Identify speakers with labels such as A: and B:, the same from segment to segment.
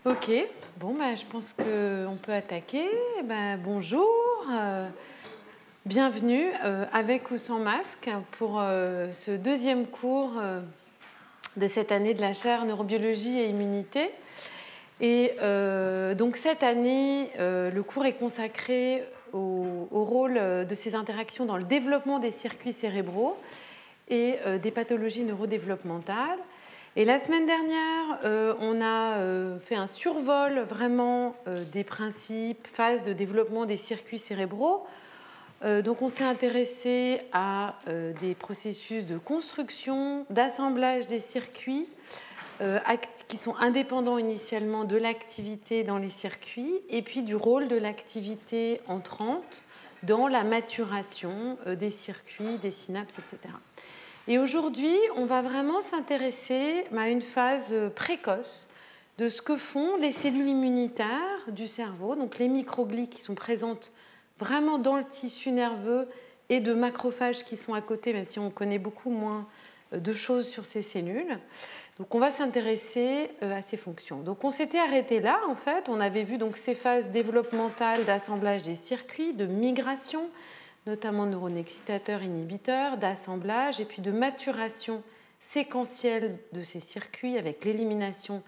A: Ok, bon, je pense qu'on peut attaquer. Bonjour, bienvenue avec ou sans masque pour ce deuxième cours de cette année de la chaire neurobiologie et immunité. Et donc cette année, le cours est consacré au rôle de ces interactions dans le développement des circuits cérébraux et des pathologies neurodéveloppementales. Et la semaine dernière, on a fait un survol vraiment des principes, phases de développement des circuits cérébraux. Donc on s'est intéressé à des processus de construction, d'assemblage des circuits qui sont indépendants initialement de l'activité dans les circuits et puis du rôle de l'activité entrante dans la maturation des circuits, des synapses, etc. Et aujourd'hui, on va vraiment s'intéresser à une phase précoce de ce que font les cellules immunitaires du cerveau, donc les microglies qui sont présentes vraiment dans le tissu nerveux et de macrophages qui sont à côté, même si on connaît beaucoup moins de choses sur ces cellules. Donc on va s'intéresser à ces fonctions. Donc on s'était arrêté là, en fait. On avait vu donc ces phases développementales d'assemblage des circuits, de migration, notamment neurones excitateurs, inhibiteurs, d'assemblage et puis de maturation séquentielle de ces circuits avec l'élimination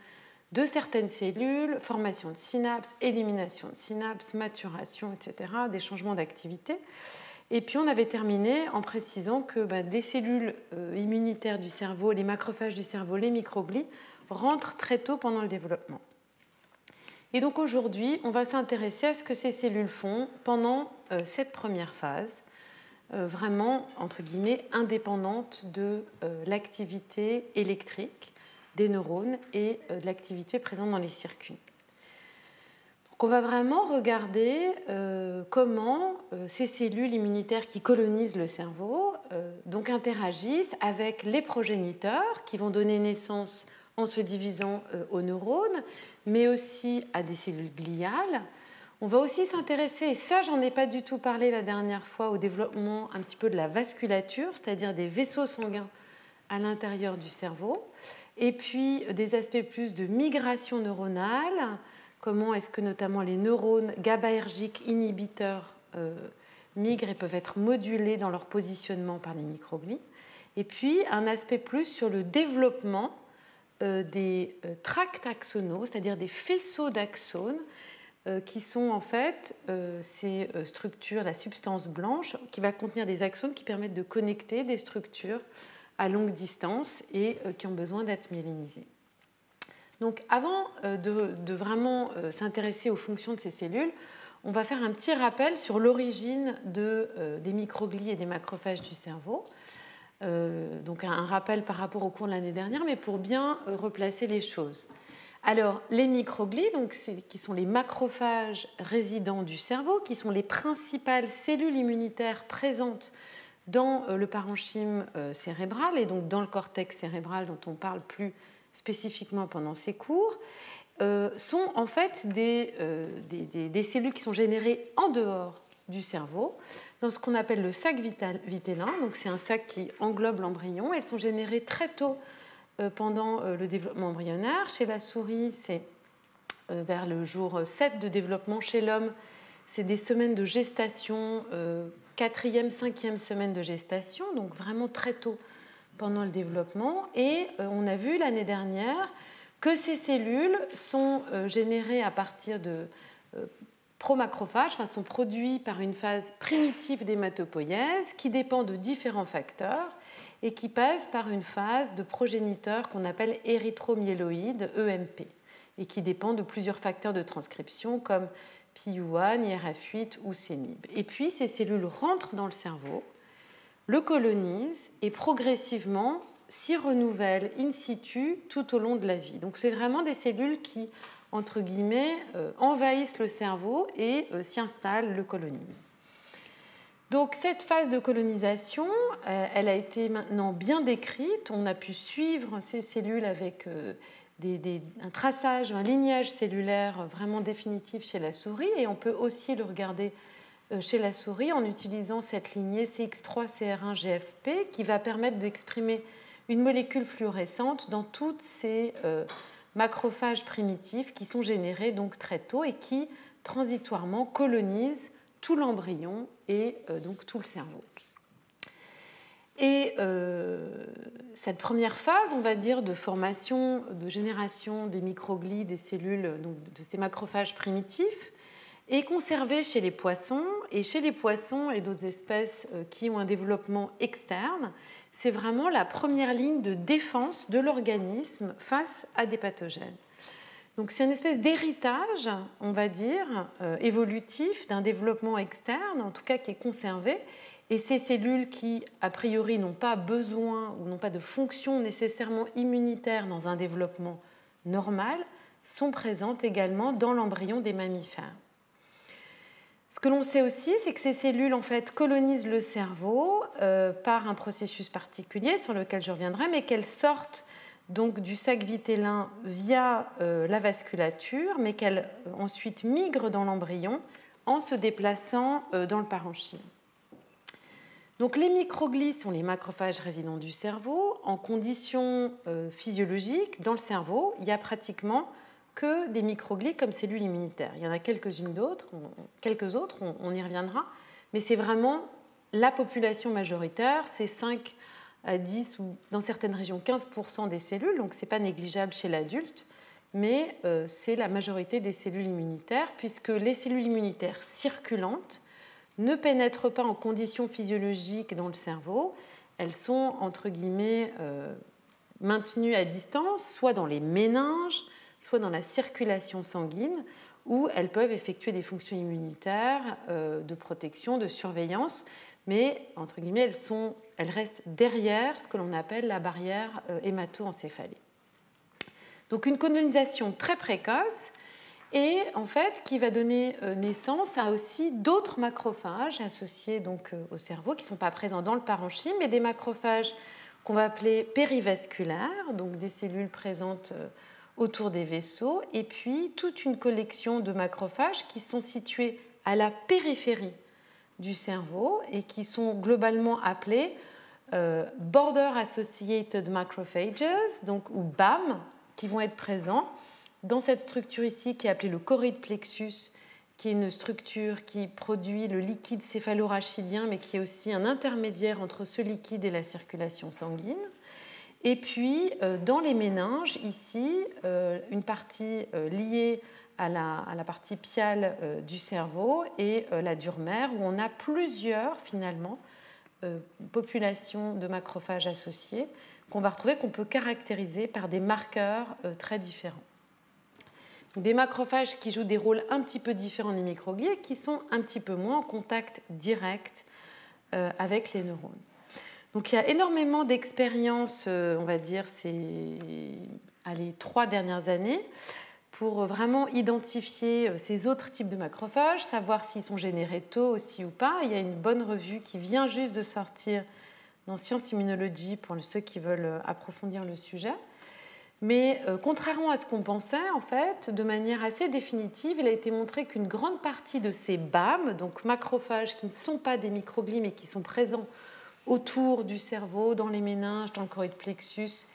A: de certaines cellules, formation de synapses, élimination de synapses, maturation, etc., des changements d'activité. Et puis on avait terminé en précisant que des cellules immunitaires du cerveau, les macrophages du cerveau, les microglies, rentrent très tôt pendant le développement. Et donc aujourd'hui, on va s'intéresser à ce que ces cellules font pendant cette première phase, vraiment, entre guillemets, indépendante de l'activité électrique des neurones et de l'activité présente dans les circuits. Donc on va vraiment regarder comment ces cellules immunitaires qui colonisent le cerveau donc interagissent avec les progéniteurs qui vont donner naissance en se divisant aux neurones, mais aussi à des cellules gliales. On va aussi s'intéresser, et ça j'en ai pas du tout parlé la dernière fois, au développement un petit peu de la vasculature, c'est-à-dire des vaisseaux sanguins à l'intérieur du cerveau, et puis des aspects plus de migration neuronale, comment est-ce que notamment les neurones GABAergiques inhibiteurs migrent et peuvent être modulés dans leur positionnement par les microglies, et puis un aspect plus sur le développement des tracts axonaux, c'est-à-dire des faisceaux d'axones, qui sont en fait ces structures, la substance blanche, qui va contenir des axones qui permettent de connecter des structures à longue distance et qui ont besoin d'être myélinisées. Donc avant de vraiment s'intéresser aux fonctions de ces cellules, on va faire un petit rappel sur l'origine des microglies et des macrophages du cerveau. Donc un rappel par rapport au cours de l'année dernière, mais pour bien replacer les choses. Alors, les microglies, qui sont les macrophages résidents du cerveau, qui sont les principales cellules immunitaires présentes dans le parenchyme cérébral et donc dans le cortex cérébral dont on parle plus spécifiquement pendant ces cours, sont en fait des cellules qui sont générées en dehors du cerveau, dans ce qu'on appelle le sac vitellin. Donc c'est un sac qui englobe l'embryon. Elles sont générées très tôt pendant le développement embryonnaire. Chez la souris, c'est vers le jour 7 de développement. Chez l'homme, c'est des semaines de gestation, 4e, 5e semaine de gestation, donc vraiment très tôt pendant le développement. Et on a vu l'année dernière que ces cellules sont générées à partir de promacrophages, sont produits par une phase primitive d'hématopoïèse qui dépend de différents facteurs et qui passe par une phase de progéniteur qu'on appelle érythromyéloïde, EMP, et qui dépend de plusieurs facteurs de transcription comme PIU1, IRF8 ou CEMIB. Et puis ces cellules rentrent dans le cerveau, le colonisent et progressivement s'y renouvellent in situ tout au long de la vie. Donc c'est vraiment des cellules qui, entre guillemets, envahissent le cerveau et s'y installent, le colonisent. Donc cette phase de colonisation, elle a été maintenant bien décrite. On a pu suivre ces cellules avec un traçage, un lignage cellulaire vraiment définitif chez la souris, et on peut aussi le regarder chez la souris en utilisant cette lignée CX3-CR1-GFP qui va permettre d'exprimer une molécule fluorescente dans toutes ces macrophages primitifs qui sont générés donc très tôt et qui transitoirement colonisent tout l'embryon et donc tout le cerveau. Et cette première phase, on va dire, de formation, de génération des microglies, des cellules, donc de ces macrophages primitifs, est conservée chez les poissons. Et chez les poissons et d'autres espèces qui ont un développement externe, c'est vraiment la première ligne de défense de l'organisme face à des pathogènes. Donc c'est une espèce d'héritage, on va dire, évolutif d'un développement externe, en tout cas qui est conservé. Et ces cellules qui, a priori, n'ont pas besoin ou n'ont pas de fonction nécessairement immunitaire dans un développement normal, sont présentes également dans l'embryon des mammifères. Ce que l'on sait aussi, c'est que ces cellules en fait, colonisent le cerveau par un processus particulier sur lequel je reviendrai, mais qu'elles sortent donc, du sac vitellin via la vasculature, mais qu'elles ensuite migrent dans l'embryon en se déplaçant dans le parenchyme. Donc, les microglies sont les macrophages résidents du cerveau. En conditions physiologiques, dans le cerveau, il n'y a pratiquement que des microglies comme cellules immunitaires. Il y en a quelques-unes d'autres, quelques autres, on y reviendra, mais c'est vraiment la population majoritaire, c'est 5 à 10 ou dans certaines régions 15% des cellules, donc ce n'est pas négligeable chez l'adulte, mais c'est la majorité des cellules immunitaires, puisque les cellules immunitaires circulantes ne pénètrent pas en conditions physiologiques dans le cerveau, elles sont, entre guillemets, maintenues à distance, soit dans les méninges, soit dans la circulation sanguine, où elles peuvent effectuer des fonctions immunitaires, de protection, de surveillance, mais, entre guillemets, elles restent derrière ce que l'on appelle la barrière hémato-encéphalée. Donc une colonisation très précoce, et en fait qui va donner naissance à aussi d'autres macrophages associés donc au cerveau qui ne sont pas présents dans le parenchyme, mais des macrophages qu'on va appeler périvasculaires, donc des cellules présentes autour des vaisseaux, et puis toute une collection de macrophages qui sont situés à la périphérie du cerveau et qui sont globalement appelés Border Associated Macrophages, donc, ou BAM, qui vont être présents dans cette structure ici qui est appelée le choroïde plexus, qui est une structure qui produit le liquide céphalorachidien, mais qui est aussi un intermédiaire entre ce liquide et la circulation sanguine. Et puis, dans les méninges, ici, une partie liée à la partie piale du cerveau et la dure mère, où on a plusieurs, finalement, populations de macrophages associés qu'on va retrouver, qu'on peut caractériser par des marqueurs très différents. Des macrophages qui jouent des rôles un petit peu différents des microglies et qui sont un petit peu moins en contact direct avec les neurones. Donc il y a énormément d'expériences, on va dire, les 3 dernières années, pour vraiment identifier ces autres types de macrophages, savoir s'ils sont générés tôt aussi ou pas. Il y a une bonne revue qui vient juste de sortir dans Science Immunology pour ceux qui veulent approfondir le sujet. Mais contrairement à ce qu'on pensait, en fait, de manière assez définitive, il a été montré qu'une grande partie de ces BAM, donc macrophages qui ne sont pas des microglies mais qui sont présents autour du cerveau, dans les méninges, dans le choroïde plexus,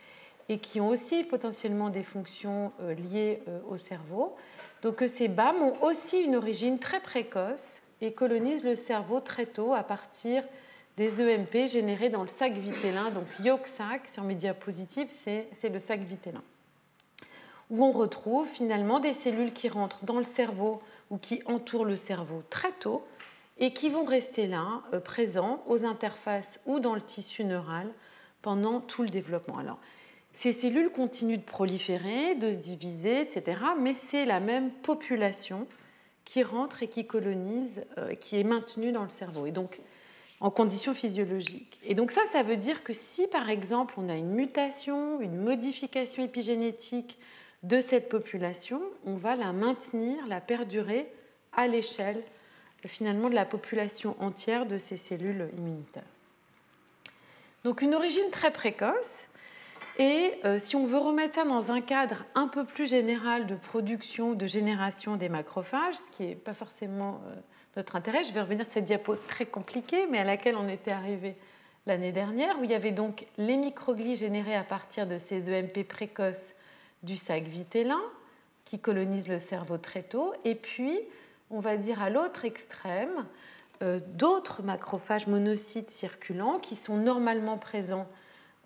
A: et qui ont aussi potentiellement des fonctions liées au cerveau. Donc ces BAM ont aussi une origine très précoce et colonisent le cerveau très tôt à partir des EMP générés dans le sac vitellin, donc yolk sac, sur mes diapositives, c'est le sac vitellin, où on retrouve finalement des cellules qui rentrent dans le cerveau ou qui entourent le cerveau très tôt et qui vont rester là, présents aux interfaces ou dans le tissu neural pendant tout le développement. Alors, ces cellules continuent de proliférer, de se diviser, etc., mais c'est la même population qui rentre et qui colonise, qui est maintenue dans le cerveau. Et donc, en conditions physiologiques. Et donc ça veut dire que si, par exemple, on a une mutation, une modification épigénétique de cette population, on va la maintenir, la perdurer à l'échelle, finalement, de la population entière de ces cellules immunitaires. Donc une origine très précoce, et si on veut remettre ça dans un cadre un peu plus général de production, de génération des macrophages, ce qui n'est pas forcément notre intérêt, je vais revenir sur cette diapo très compliquée, mais à laquelle on était arrivé l'année dernière, où il y avait donc les microglies générées à partir de ces EMP précoces du sac vitellin qui colonise le cerveau très tôt. Et puis, on va dire à l'autre extrême, d'autres macrophages monocytes circulants qui sont normalement présents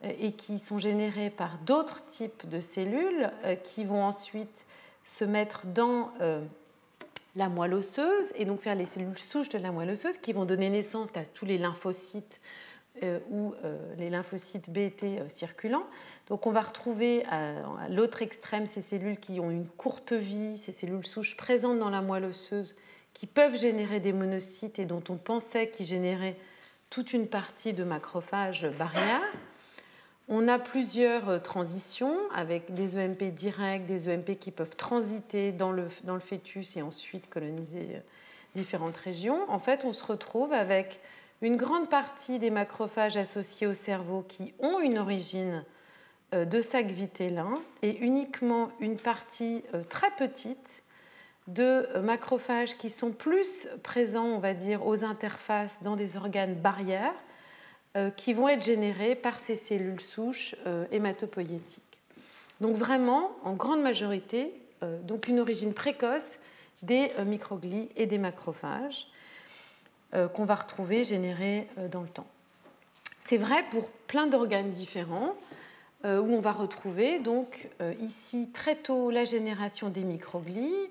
A: et qui sont générés par d'autres types de cellules qui vont ensuite se mettre dans la moelle osseuse et donc faire les cellules souches de la moelle osseuse qui vont donner naissance à tous les lymphocytes ou les lymphocytes B et T circulants. Donc on va retrouver à l'autre extrême ces cellules qui ont une courte vie, ces cellules souches présentes dans la moelle osseuse qui peuvent générer des monocytes et dont on pensait qu'ils généraient toute une partie de macrophages barrières. On a plusieurs transitions avec des EMP directs, des EMP qui peuvent transiter dans le fœtus et ensuite coloniser différentes régions. En fait, on se retrouve avec une grande partie des macrophages associés au cerveau qui ont une origine de sac vitellin et uniquement une partie très petite de macrophages qui sont plus présents, on va dire, aux interfaces dans des organes barrières qui vont être générés par ces cellules souches hématopoïétiques. Donc vraiment, en grande majorité, donc une origine précoce des microglies et des macrophages qu'on va retrouver générés dans le temps. C'est vrai pour plein d'organes différents où on va retrouver donc ici très tôt la génération des microglies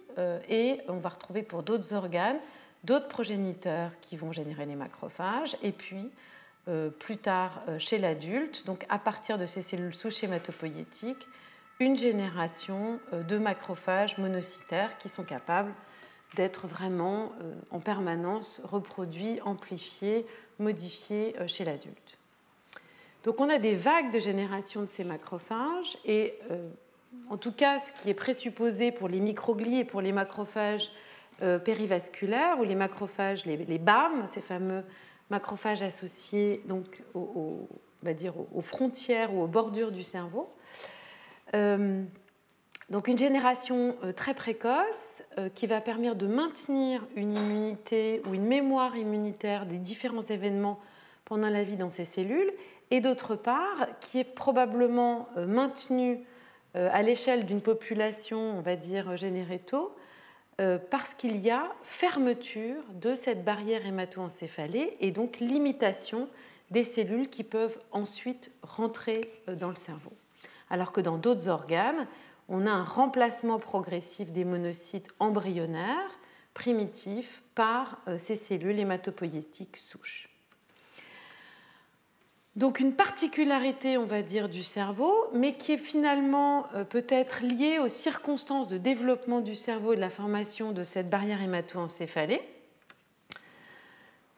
A: et on va retrouver pour d'autres organes d'autres progéniteurs qui vont générer les macrophages et puis plus tard chez l'adulte, donc à partir de ces cellules souches hématopoïétiques, une génération de macrophages monocytaires qui sont capables d'être vraiment en permanence reproduits, amplifiés, modifiés chez l'adulte. Donc on a des vagues de génération de ces macrophages et en tout cas ce qui est présupposé pour les microglies et pour les macrophages périvasculaires ou les macrophages, les BAM, ces fameux macrophages associés donc on va dire aux frontières ou aux bordures du cerveau. Donc une génération très précoce qui va permettre de maintenir une immunité ou une mémoire immunitaire des différents événements pendant la vie dans ces cellules et d'autre part qui est probablement maintenue à l'échelle d'une population, on va dire générée tôt, parce qu'il y a fermeture de cette barrière hémato-encéphalée et donc limitation des cellules qui peuvent ensuite rentrer dans le cerveau. Alors que dans d'autres organes, on a un remplacement progressif des monocytes embryonnaires primitifs par ces cellules hématopoïétiques souches. Donc une particularité, on va dire, du cerveau, mais qui est finalement peut-être liée aux circonstances de développement du cerveau et de la formation de cette barrière hémato-encéphalée.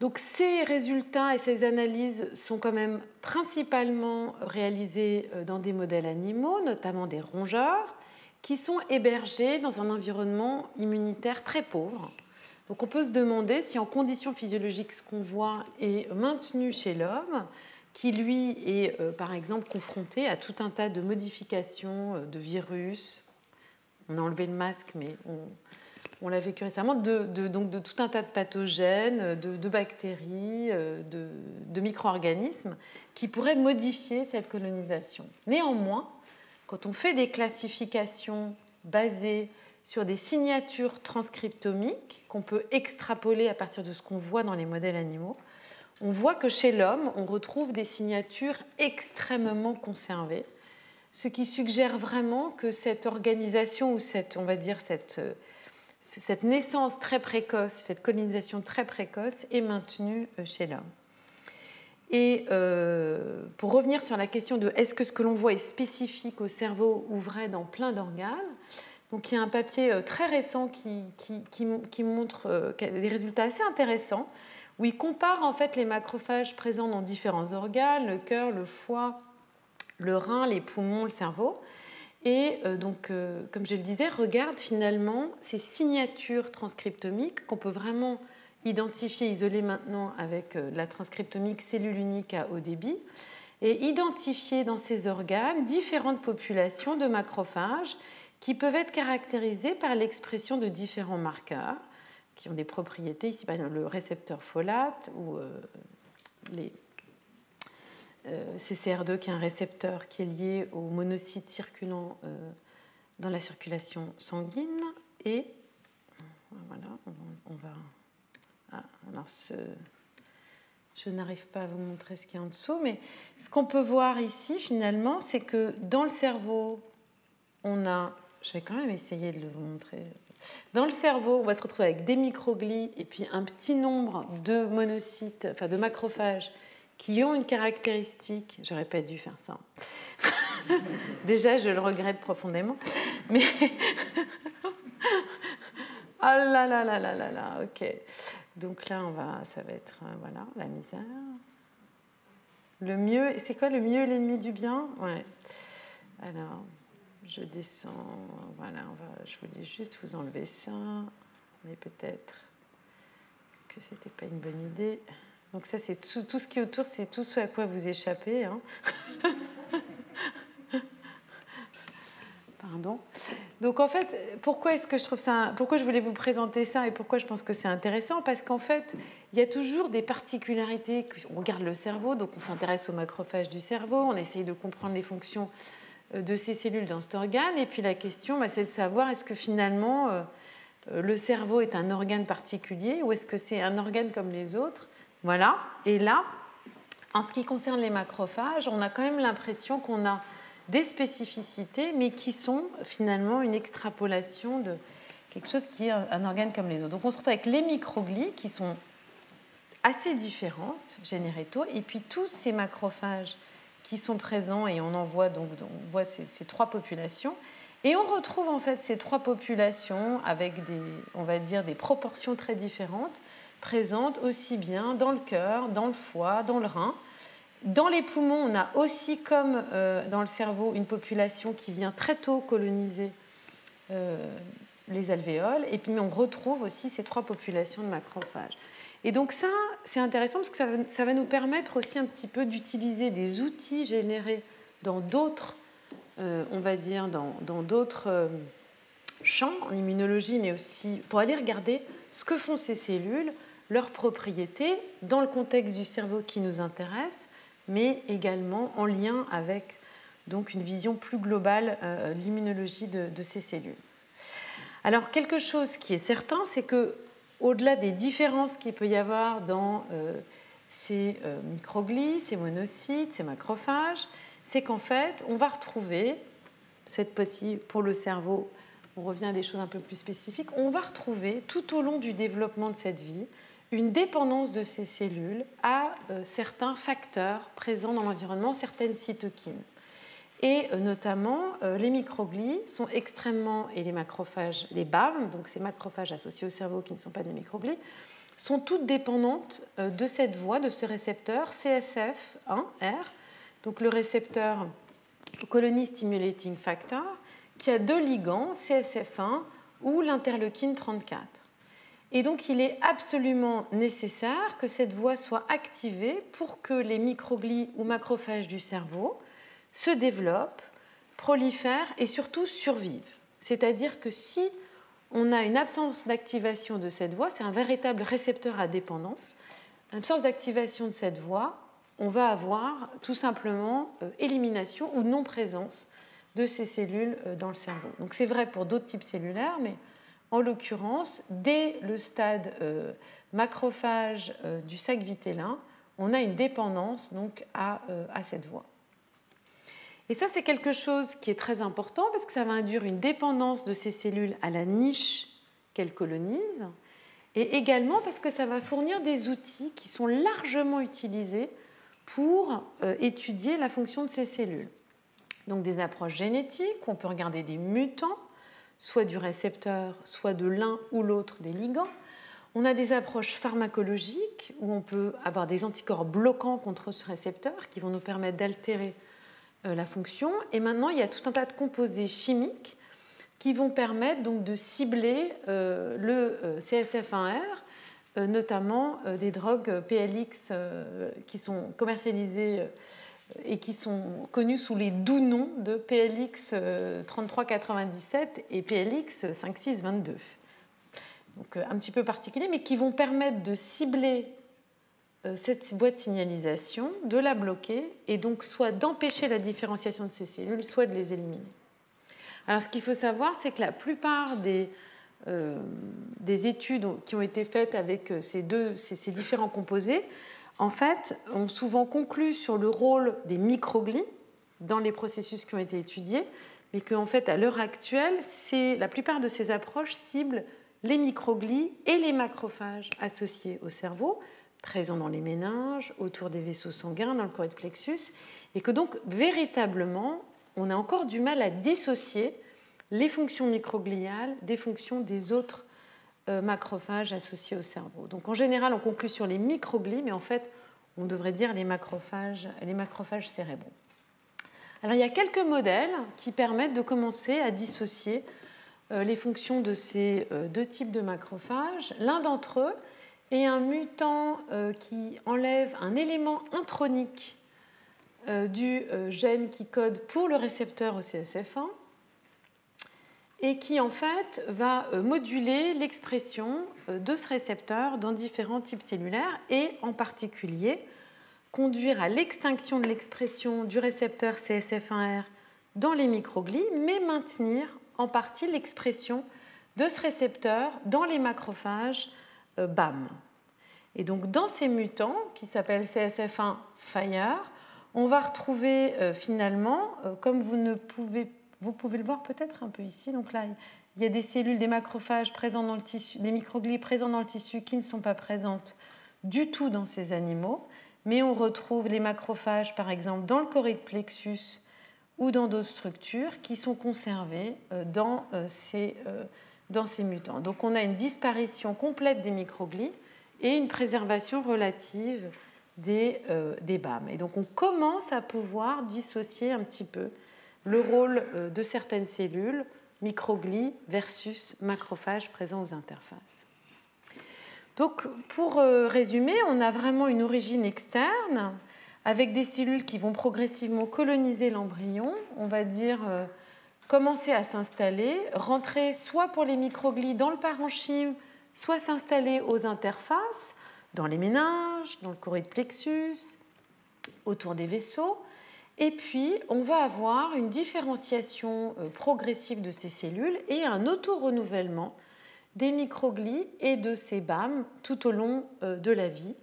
A: Donc ces résultats et ces analyses sont quand même principalement réalisés dans des modèles animaux, notamment des rongeurs, qui sont hébergés dans un environnement immunitaire très pauvre. Donc on peut se demander si en conditions physiologiques ce qu'on voit est maintenu chez l'homme, qui lui est par exemple confronté à tout un tas de modifications de virus. On a enlevé le masque, mais on l'a vécu récemment, donc de tout un tas de pathogènes, de bactéries, de micro-organismes qui pourraient modifier cette colonisation. Néanmoins, quand on fait des classifications basées sur des signatures transcriptomiques qu'on peut extrapoler à partir de ce qu'on voit dans les modèles animaux, on voit que chez l'homme, on retrouve des signatures extrêmement conservées, ce qui suggère vraiment que cette organisation ou on va dire cette naissance très précoce, cette colonisation très précoce est maintenue chez l'homme. Et pour revenir sur la question de est-ce que ce que l'on voit est spécifique au cerveau ou vrai dans plein d'organes, donc il y a un papier très récent qui montre des résultats assez intéressants où il compare en fait les macrophages présents dans différents organes, le cœur, le foie, le rein, les poumons, le cerveau. Et donc, comme je le disais, regarde finalement ces signatures transcriptomiques qu'on peut vraiment identifier, isoler maintenant avec la transcriptomique cellule unique à haut débit, et identifier dans ces organes différentes populations de macrophages qui peuvent être caractérisées par l'expression de différents marqueurs qui ont des propriétés, ici par exemple le récepteur folate ou les CCR2 qui est un récepteur qui est lié aux monocytes circulants dans la circulation sanguine. Et voilà, on va... Ah, alors je n'arrive pas à vous montrer ce qu'il y a en dessous, mais ce qu'on peut voir ici, finalement, c'est que dans le cerveau, on a... Je vais quand même essayer de vous montrer. Dans le cerveau, on va se retrouver avec des microglies et puis un petit nombre de monocytes, enfin de macrophages, qui ont une caractéristique... J'aurais pas dû faire ça. Déjà, je le regrette profondément. Mais... Ah là là là là là là, ok. Donc là, ça va être, voilà, la misère. Le mieux, c'est quoi le mieux l'ennemi du bien? Ouais. Alors, je descends, voilà, je voulais juste vous enlever ça, mais peut-être que c'était pas une bonne idée. Donc ça, c'est tout ce qui est autour, c'est tout ce à quoi vous échappez. Hein. Pardon. Donc en fait, pourquoi je voulais vous présenter ça et pourquoi je pense que c'est intéressant? Parce qu'en fait, il y a toujours des particularités. On regarde le cerveau, donc on s'intéresse aux macrophages du cerveau, on essaye de comprendre les fonctions de ces cellules dans cet organe. Et puis la question, c'est de savoir est-ce que finalement le cerveau est un organe particulier ou est-ce que c'est un organe comme les autres? Voilà. Et là, en ce qui concerne les macrophages, on a quand même l'impression qu'on a des spécificités, mais qui sont finalement une extrapolation de quelque chose qui est un organe comme les autres. Donc on se retrouve avec les microglies qui sont assez différentes, générées tôt, et puis tous ces macrophages qui sont présents, et on voit ces trois populations, et on retrouve en fait ces trois populations avec des proportions très différentes, présentes aussi bien dans le cœur, dans le foie, dans le rein. Dans les poumons, on a aussi, comme dans le cerveau, une population qui vient très tôt coloniser les alvéoles. Et puis, on retrouve aussi ces trois populations de macrophages. Et donc ça, c'est intéressant parce que ça va nous permettre aussi un petit peu d'utiliser des outils générés dans d'autres, dans d'autres champs, en immunologie, mais aussi pour aller regarder ce que font ces cellules, leurs propriétés, dans le contexte du cerveau qui nous intéresse, mais également en lien avec donc, une vision plus globale de l'immunologie de ces cellules. Alors, quelque chose qui est certain, c'est qu'au-delà des différences qu'il peut y avoir dans ces microglies, ces monocytes, ces macrophages, c'est qu'en fait, on va retrouver, cette fois-ci pour le cerveau, on revient à des choses un peu plus spécifiques, on va retrouver tout au long du développement de cette vie une dépendance de ces cellules à certains facteurs présents dans l'environnement, certaines cytokines. Et notamment, les microglies sont extrêmement, et les macrophages, les BAM, donc ces macrophages associés au cerveau qui ne sont pas des microglies, sont toutes dépendantes de cette voie, de ce récepteur CSF1R, donc le récepteur Colony Stimulating Factor, qui a deux ligands, CSF1 ou l'interleukine 34. Et donc, il est absolument nécessaire que cette voie soit activée pour que les microglies ou macrophages du cerveau se développent, prolifèrent et surtout survivent. C'est-à-dire que si on a une absence d'activation de cette voie, c'est un véritable récepteur à dépendance. En absence d'activation de cette voie, on va avoir tout simplement élimination ou non-présence de ces cellules dans le cerveau. Donc, c'est vrai pour d'autres types cellulaires, mais en l'occurrence, dès le stade macrophage du sac vitellin, on a une dépendance donc, à cette voie. Et ça, c'est quelque chose qui est très important parce que ça va induire une dépendance de ces cellules à la niche qu'elles colonisent et également parce que ça va fournir des outils qui sont largement utilisés pour étudier la fonction de ces cellules. Donc des approches génétiques, on peut regarder des mutants, soit du récepteur, soit de l'un ou l'autre des ligands. On a des approches pharmacologiques où on peut avoir des anticorps bloquants contre ce récepteur qui vont nous permettre d'altérer la fonction. Et maintenant, il y a tout un tas de composés chimiques qui vont permettre donc, de cibler le CSF1R, notamment des drogues PLX qui sont commercialisées et qui sont connues sous les doux noms de PLX 3397 et PLX 5622. Donc un petit peu particulier, mais qui vont permettre de cibler cette boîte de signalisation, de la bloquer et donc soit d'empêcher la différenciation de ces cellules, soit de les éliminer. Alors, ce qu'il faut savoir, c'est que la plupart des études qui ont été faites avec ces différents composés, en fait, ont souvent conclu sur le rôle des microglies dans les processus qui ont été étudiés, mais qu'en fait, à l'heure actuelle, la plupart de ces approches ciblent les microglies et les macrophages associés au cerveau, présents dans les méninges, autour des vaisseaux sanguins, dans le choroïde plexus, et que donc, véritablement, on a encore du mal à dissocier les fonctions microgliales des fonctions des autres macrophages associés au cerveau. Donc, en général, on conclut sur les microglies, mais en fait, on devrait dire les macrophages cérébraux. Alors, il y a quelques modèles qui permettent de commencer à dissocier les fonctions de ces deux types de macrophages. L'un d'entre eux est un mutant qui enlève un élément intronique du gène qui code pour le récepteur OCSF1 et qui, en fait, va moduler l'expression de ce récepteur dans différents types cellulaires et, en particulier, conduire à l'extinction de l'expression du récepteur CSF1R dans les microglies, mais maintenir en partie l'expression de ce récepteur dans les macrophages BAM. Et donc, dans ces mutants, qui s'appellent CSF1 Fire, on va retrouver finalement, comme vous pouvez le voir peut-être un peu ici, donc là, il y a des cellules, des macrophages présents dans le tissu, des microglies présents dans le tissu qui ne sont pas présentes du tout dans ces animaux, mais on retrouve les macrophages, par exemple, dans le choroïde plexus ou dans d'autres structures qui sont conservées dans ces mutants. Donc on a une disparition complète des microglies et une préservation relative des BAM. Et donc on commence à pouvoir dissocier un petit peu le rôle de certaines cellules, microglies versus macrophages présents aux interfaces. Donc, pour résumer, on a vraiment une origine externe avec des cellules qui vont progressivement coloniser l'embryon, on va dire commencer à s'installer, rentrer soit pour les microglies dans le parenchyme, soit s'installer aux interfaces, dans les méninges, dans le choroïde plexus, autour des vaisseaux. Et puis, on va avoir une différenciation progressive de ces cellules et un auto-renouvellement des microglies et de ces BAM tout au long de la vie,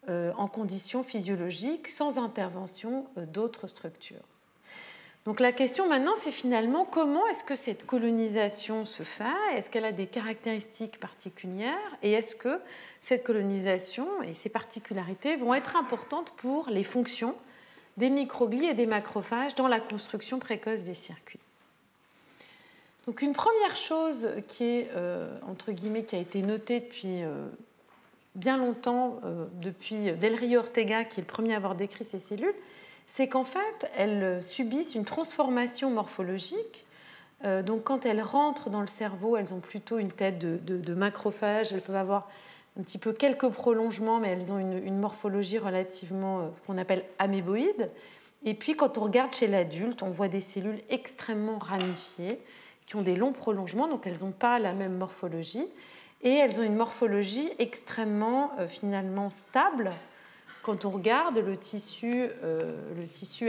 A: en conditions physiologiques, sans intervention d'autres structures. Donc la question maintenant, c'est finalement comment est-ce que cette colonisation se fait? Est-ce qu'elle a des caractéristiques particulières? Et est-ce que cette colonisation et ses particularités vont être importantes pour les fonctions des microglies et des macrophages dans la construction précoce des circuits? Donc une première chose qui est, entre guillemets, qui a été notée depuis bien longtemps, depuis Del Rio Ortega, qui est le premier à avoir décrit ces cellules, c'est qu'en fait, elles subissent une transformation morphologique. Donc quand elles rentrent dans le cerveau, elles ont plutôt une tête de macrophage, elles peuvent avoir un petit peu quelques prolongements, mais elles ont une morphologie relativement, qu'on appelle améboïde. Et puis quand on regarde chez l'adulte, on voit des cellules extrêmement ramifiées, qui ont des longs prolongements, donc elles n'ont pas la même morphologie, et elles ont une morphologie extrêmement finalement stable. Quand on regarde le tissu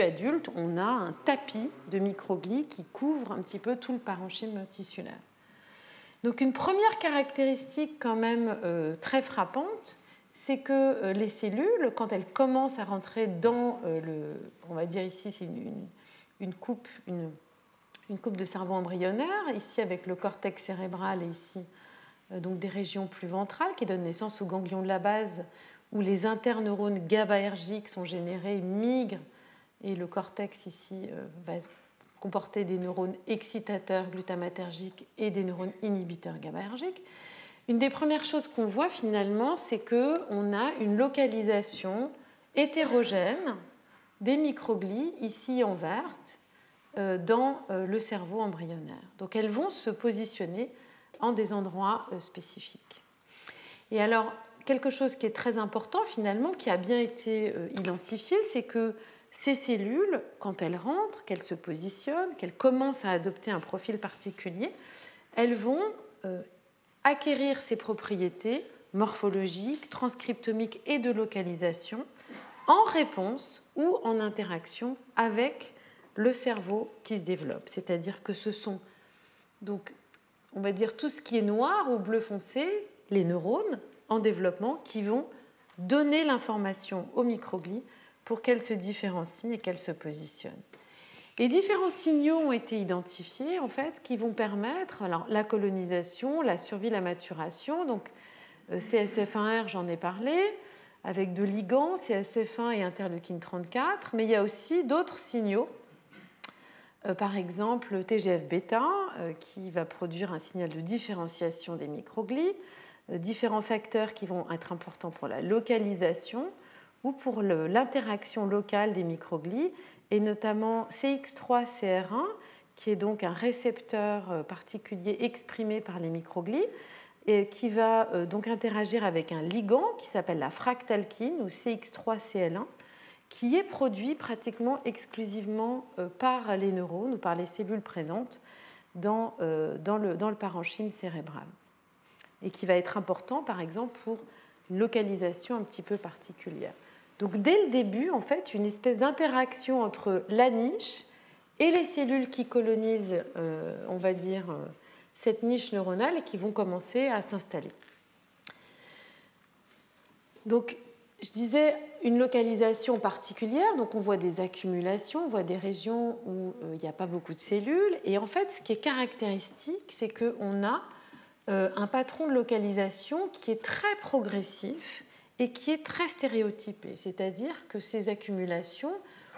A: adulte, on a un tapis de microglies qui couvre un petit peu tout le parenchyme tissulaire. Donc une première caractéristique quand même très frappante, c'est que les cellules, quand elles commencent à rentrer dans on va dire ici c'est une coupe de cerveau embryonnaire, ici avec le cortex cérébral et ici donc des régions plus ventrales qui donnent naissance aux ganglions de la base où les interneurones GABAergiques sont générés, migrent, et le cortex ici va comporter des neurones excitateurs glutamatergiques et des neurones inhibiteurs GABAergiques. Une des premières choses qu'on voit finalement, c'est qu'on a une localisation hétérogène des microglies, ici en verte, dans le cerveau embryonnaire. Donc elles vont se positionner en des endroits spécifiques. Et alors, quelque chose qui est très important finalement, qui a bien été identifié, c'est que ces cellules, quand elles rentrent, qu'elles se positionnent, qu'elles commencent à adopter un profil particulier, elles vont acquérir ces propriétés morphologiques, transcriptomiques et de localisation en réponse ou en interaction avec le cerveau qui se développe. C'est-à-dire que ce sont donc on va dire tout ce qui est noir ou bleu foncé, les neurones en développement qui vont donner l'information aux microglies pour qu'elles se différencient et qu'elles se positionnent. Et différents signaux ont été identifiés en fait, qui vont permettre alors, la colonisation, la survie, la maturation. Donc CSF1R, j'en ai parlé, avec deux ligands, CSF1 et interleukine 34, mais il y a aussi d'autres signaux. Par exemple, le TGF-bêta, qui va produire un signal de différenciation des microglies, différents facteurs qui vont être importants pour la localisation ou pour l'interaction locale des microglies, et notamment CX3-CR1, qui est donc un récepteur particulier exprimé par les microglies, et qui va donc interagir avec un ligand qui s'appelle la fractalkine ou CX3-CL1, qui est produit pratiquement exclusivement par les neurones ou par les cellules présentes dans le parenchyme cérébral, et qui va être important, par exemple, pour une localisation un petit peu particulière. Donc, dès le début, en fait, une espèce d'interaction entre la niche et les cellules qui colonisent, on va dire, cette niche neuronale et qui vont commencer à s'installer. Donc, je disais une localisation particulière, donc on voit des accumulations, on voit des régions où il n'y a pas beaucoup de cellules. Et en fait, ce qui est caractéristique, c'est qu'on a un patron de localisation qui est très progressif et qui est très stéréotypé. C'est-à-dire que ces accumulations,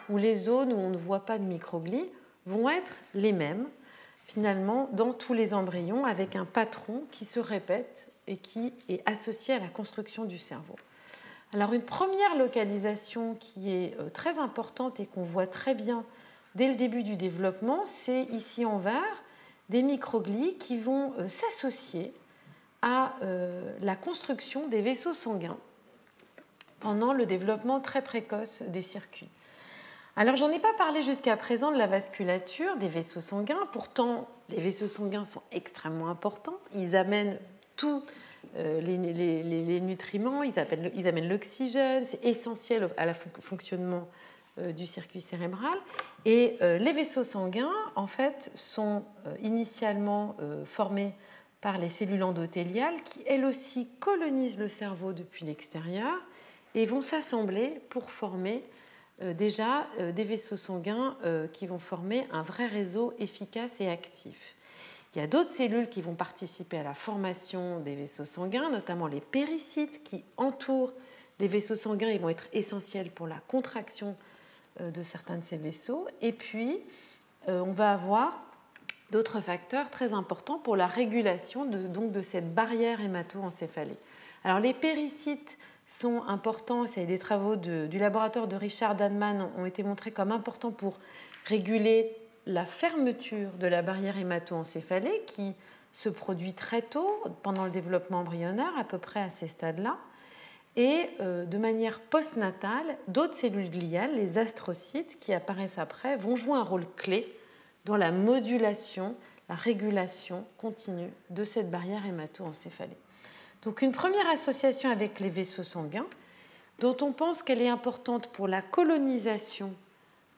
A: ou les zones où on ne voit pas de microglies, vont être les mêmes, finalement, dans tous les embryons, avec un patron qui se répète et qui est associé à la construction du cerveau. Alors, une première localisation qui est très importante et qu'on voit très bien dès le début du développement, c'est ici en vert des microglies qui vont s'associer à la construction des vaisseaux sanguins pendant le développement très précoce des circuits. Alors, j'en ai pas parlé jusqu'à présent de la vasculature des vaisseaux sanguins. Pourtant, les vaisseaux sanguins sont extrêmement importants. Ils amènent tous les nutriments, ils amènent l'oxygène. C'est essentiel à la fonctionnement du circuit cérébral. Et les vaisseaux sanguins, en fait, sont initialement formés par les cellules endothéliales qui, elles aussi, colonisent le cerveau depuis l'extérieur et vont s'assembler pour former déjà des vaisseaux sanguins qui vont former un vrai réseau efficace et actif. Il y a d'autres cellules qui vont participer à la formation des vaisseaux sanguins, notamment les péricytes qui entourent les vaisseaux sanguins et vont être essentiels pour la contraction de certains de ces vaisseaux. Et puis, on va avoir d'autres facteurs très importants pour la régulation de cette barrière hémato-encéphalée. Alors, les péricytes sont importants, des travaux du laboratoire de Richard Danman ont été montrés comme importants pour réguler la fermeture de la barrière hémato-encéphalée qui se produit très tôt pendant le développement embryonnaire, à peu près à ces stades-là. Et de manière postnatale, d'autres cellules gliales, les astrocytes, qui apparaissent après, vont jouer un rôle clé dans la modulation, la régulation continue de cette barrière hémato-encéphalée. Donc une première association avec les vaisseaux sanguins, dont on pense qu'elle est importante pour la colonisation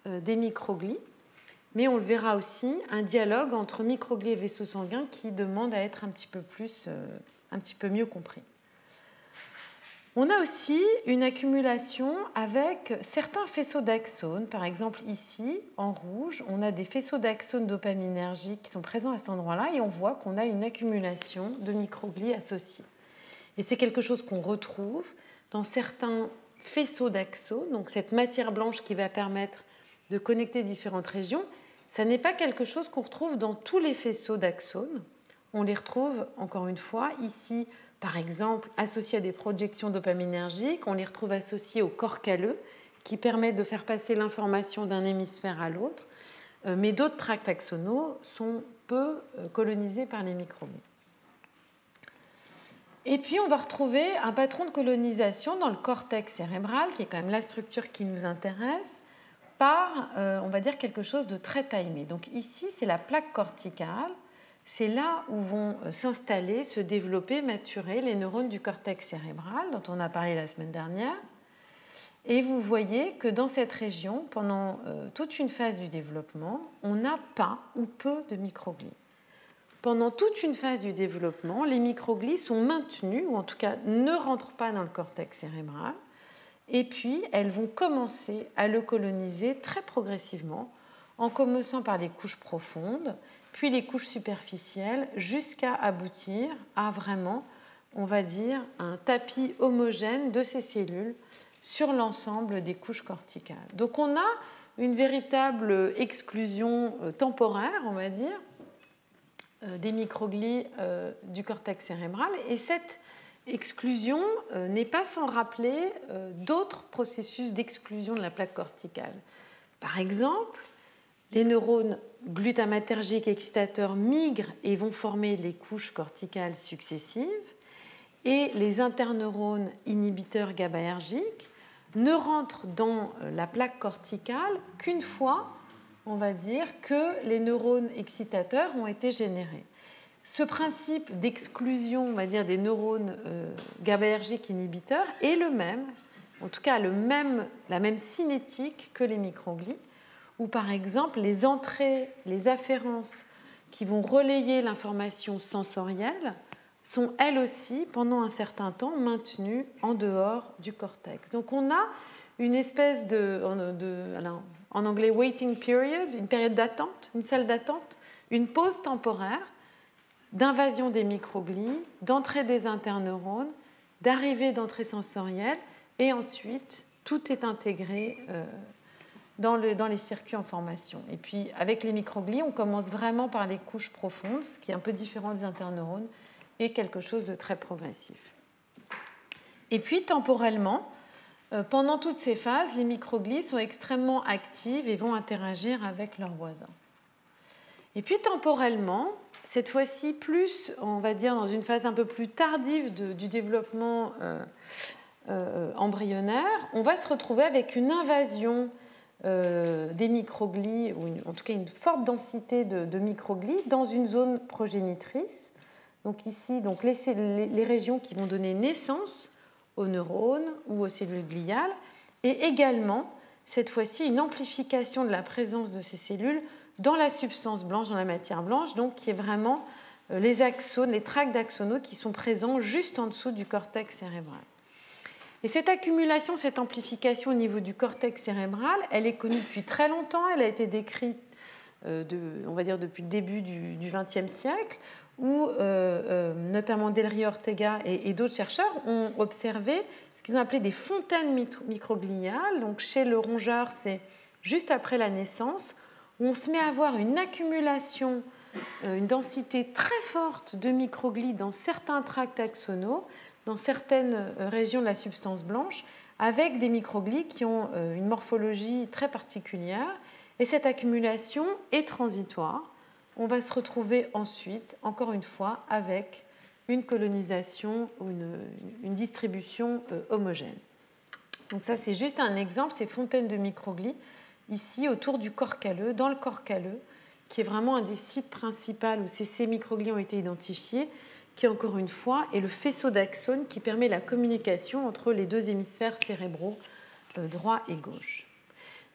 A: des microglies, mais on le verra aussi, un dialogue entre microglies et vaisseaux sanguins qui demande à être un petit peu mieux compris. On a aussi une accumulation avec certains faisceaux d'axones. Par exemple, ici, en rouge, on a des faisceaux d'axones dopaminergiques qui sont présents à cet endroit-là et on voit qu'on a une accumulation de microglies associées. Et c'est quelque chose qu'on retrouve dans certains faisceaux d'axones, donc cette matière blanche qui va permettre de connecter différentes régions. Ça n'est pas quelque chose qu'on retrouve dans tous les faisceaux d'axones. On les retrouve, encore une fois, ici, par exemple, associés à des projections dopaminergiques. On les retrouve associés au corps calleux, qui permet de faire passer l'information d'un hémisphère à l'autre. Mais d'autres tracts axonaux sont peu colonisés par les microglies. Et puis, on va retrouver un patron de colonisation dans le cortex cérébral, qui est quand même la structure qui nous intéresse, par, on va dire, quelque chose de très timé. Donc ici, c'est la plaque corticale. C'est là où vont s'installer, se développer, maturer les neurones du cortex cérébral, dont on a parlé la semaine dernière. Et vous voyez que dans cette région, pendant toute une phase du développement, on n'a pas ou peu de microglies. pendant toute une phase du développement, les microglies sont maintenues, ou en tout cas ne rentrent pas dans le cortex cérébral, et puis elles vont commencer à le coloniser très progressivement, en commençant par les couches profondes, puis les couches superficielles, jusqu'à aboutir à vraiment, on va dire, un tapis homogène de ces cellules sur l'ensemble des couches corticales. Donc on a une véritable exclusion temporaire, on va dire, des microglies du cortex cérébral, et cette exclusion n'est pas sans rappeler d'autres processus d'exclusion de la plaque corticale. Par exemple, les neurones glutamatergiques excitateurs migrent et vont former les couches corticales successives, et les interneurones inhibiteurs GABAergiques ne rentrent dans la plaque corticale qu'une fois, on va dire, que les neurones excitateurs ont été générés. Ce principe d'exclusion, on va dire, des neurones GABAergiques inhibiteurs est le même, en tout cas la même cinétique que les microglies, où par exemple les entrées, les afférences qui vont relayer l'information sensorielle sont elles aussi, pendant un certain temps, maintenues en dehors du cortex. Donc on a une espèce en anglais waiting period, une période d'attente, une salle d'attente, une pause temporaire d'invasion des microglies, d'entrée des interneurones, d'arrivée d'entrée sensorielle, et ensuite tout est intégré dans les circuits en formation. Et puis avec les microglies, on commence vraiment par les couches profondes, ce qui est un peu différent des interneurones, et quelque chose de très progressif. Et puis temporellement, pendant toutes ces phases, les microglies sont extrêmement actives et vont interagir avec leurs voisins. Et puis temporellement, cette fois-ci plus, on va dire, dans une phase un peu plus tardive du développement embryonnaire, on va se retrouver avec une invasion des microglies, ou en tout cas une forte densité de microglies dans une zone progénitrice. Donc ici, les régions qui vont donner naissance aux neurones ou aux cellules gliales, et également, cette fois-ci, une amplification de la présence de ces cellules dans la substance blanche, dans la matière blanche, donc qui est vraiment les axones, les tracts d'axonaux qui sont présents juste en dessous du cortex cérébral. Et cette accumulation, cette amplification au niveau du cortex cérébral, elle est connue depuis très longtemps, elle a été décrite, on va dire, depuis le début du XXe siècle, où notamment Del Rio Ortega et d'autres chercheurs ont observé ce qu'ils ont appelé des fontaines microgliales. Donc chez le rongeur, c'est juste après la naissance, où on se met à avoir une accumulation, une densité très forte de microglies dans certains tracts axonaux, dans certaines régions de la substance blanche, avec des microglies qui ont une morphologie très particulière. Et cette accumulation est transitoire. On va se retrouver ensuite, encore une fois, avec une colonisation ou une distribution homogène. Donc ça, c'est juste un exemple, ces fontaines de microglies, ici autour du corps calleux, dans le corps calleux, qui est vraiment un des sites principaux où ces microglies ont été identifiés, qui, encore une fois, est le faisceau d'axones qui permet la communication entre les deux hémisphères cérébraux, droit et gauche.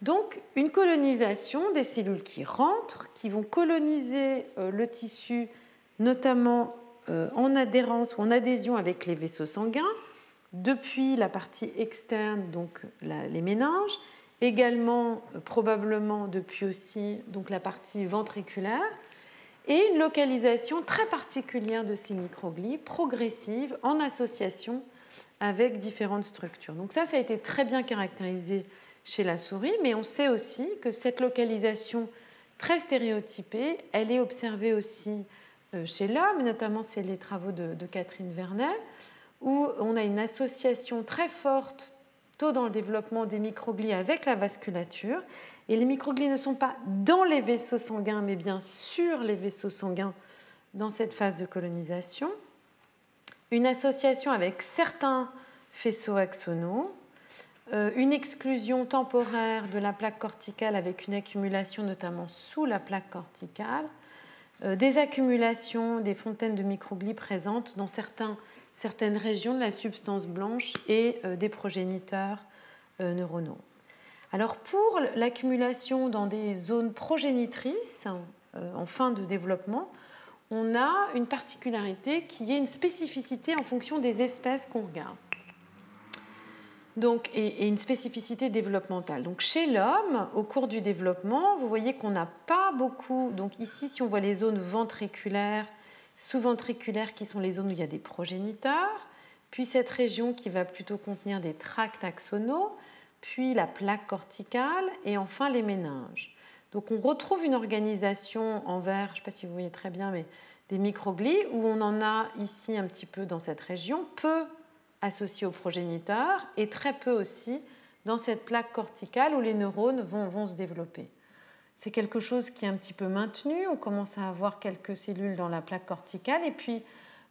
A: Donc, une colonisation des cellules qui rentrent, qui vont coloniser le tissu, notamment en adhérence ou en adhésion avec les vaisseaux sanguins, depuis la partie externe, donc les méninges, également probablement depuis aussi donc, la partie ventriculaire, et une localisation très particulière de ces microglies, progressive, en association avec différentes structures. Donc ça a été très bien caractérisé chez la souris, mais on sait aussi que cette localisation très stéréotypée, elle est observée aussi chez l'homme, notamment c'est les travaux de Catherine Vernet, où on a une association très forte tôt dans le développement des microglies avec la vasculature, et les microglies ne sont pas dans les vaisseaux sanguins, mais bien sur les vaisseaux sanguins dans cette phase de colonisation. Une association avec certains faisceaux axonaux, une exclusion temporaire de la plaque corticale avec une accumulation notamment sous la plaque corticale, des accumulations des fontaines de microglies présentes dans certaines régions de la substance blanche et des progéniteurs neuronaux. Alors pour l'accumulation dans des zones progénitrices en fin de développement, on a une particularité qui est une spécificité en fonction des espèces qu'on regarde. Donc, et une spécificité développementale. Donc, chez l'homme, au cours du développement, vous voyez qu'on n'a pas beaucoup. Donc, ici, si on voit les zones ventriculaires, sous-ventriculaires, qui sont les zones où il y a des progéniteurs, puis cette région qui va plutôt contenir des tracts axonaux, puis la plaque corticale, et enfin les méninges. Donc, on retrouve une organisation en vert, je ne sais pas si vous voyez très bien, mais des microglies, où on en a ici un petit peu dans cette région, peu associés aux progéniteurs et très peu aussi dans cette plaque corticale où les neurones vont se développer. C'est quelque chose qui est un petit peu maintenu, on commence à avoir quelques cellules dans la plaque corticale et puis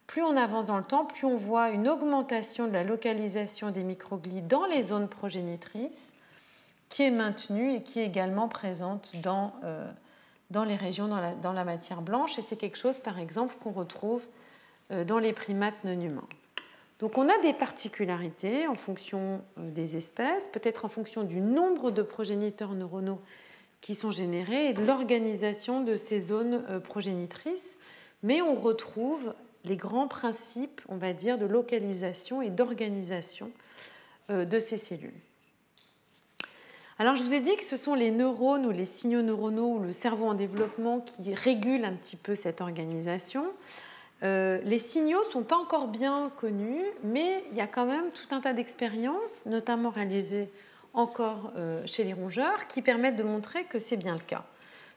A: plus on avance dans le temps, plus on voit une augmentation de la localisation des microglies dans les zones progénitrices qui est maintenue et qui est également présente dans les régions dans la matière blanche et c'est quelque chose par exemple qu'on retrouve dans les primates non humains. Donc on a des particularités en fonction des espèces, peut-être en fonction du nombre de progéniteurs neuronaux qui sont générés et de l'organisation de ces zones progénitrices, mais on retrouve les grands principes, on va dire, de localisation et d'organisation de ces cellules. Alors je vous ai dit que ce sont les neurones ou les signaux neuronaux ou le cerveau en développement qui régulent un petit peu cette organisation. Les signaux ne sont pas encore bien connus, mais il y a quand même tout un tas d'expériences, notamment réalisées encore chez les rongeurs, qui permettent de montrer que c'est bien le cas.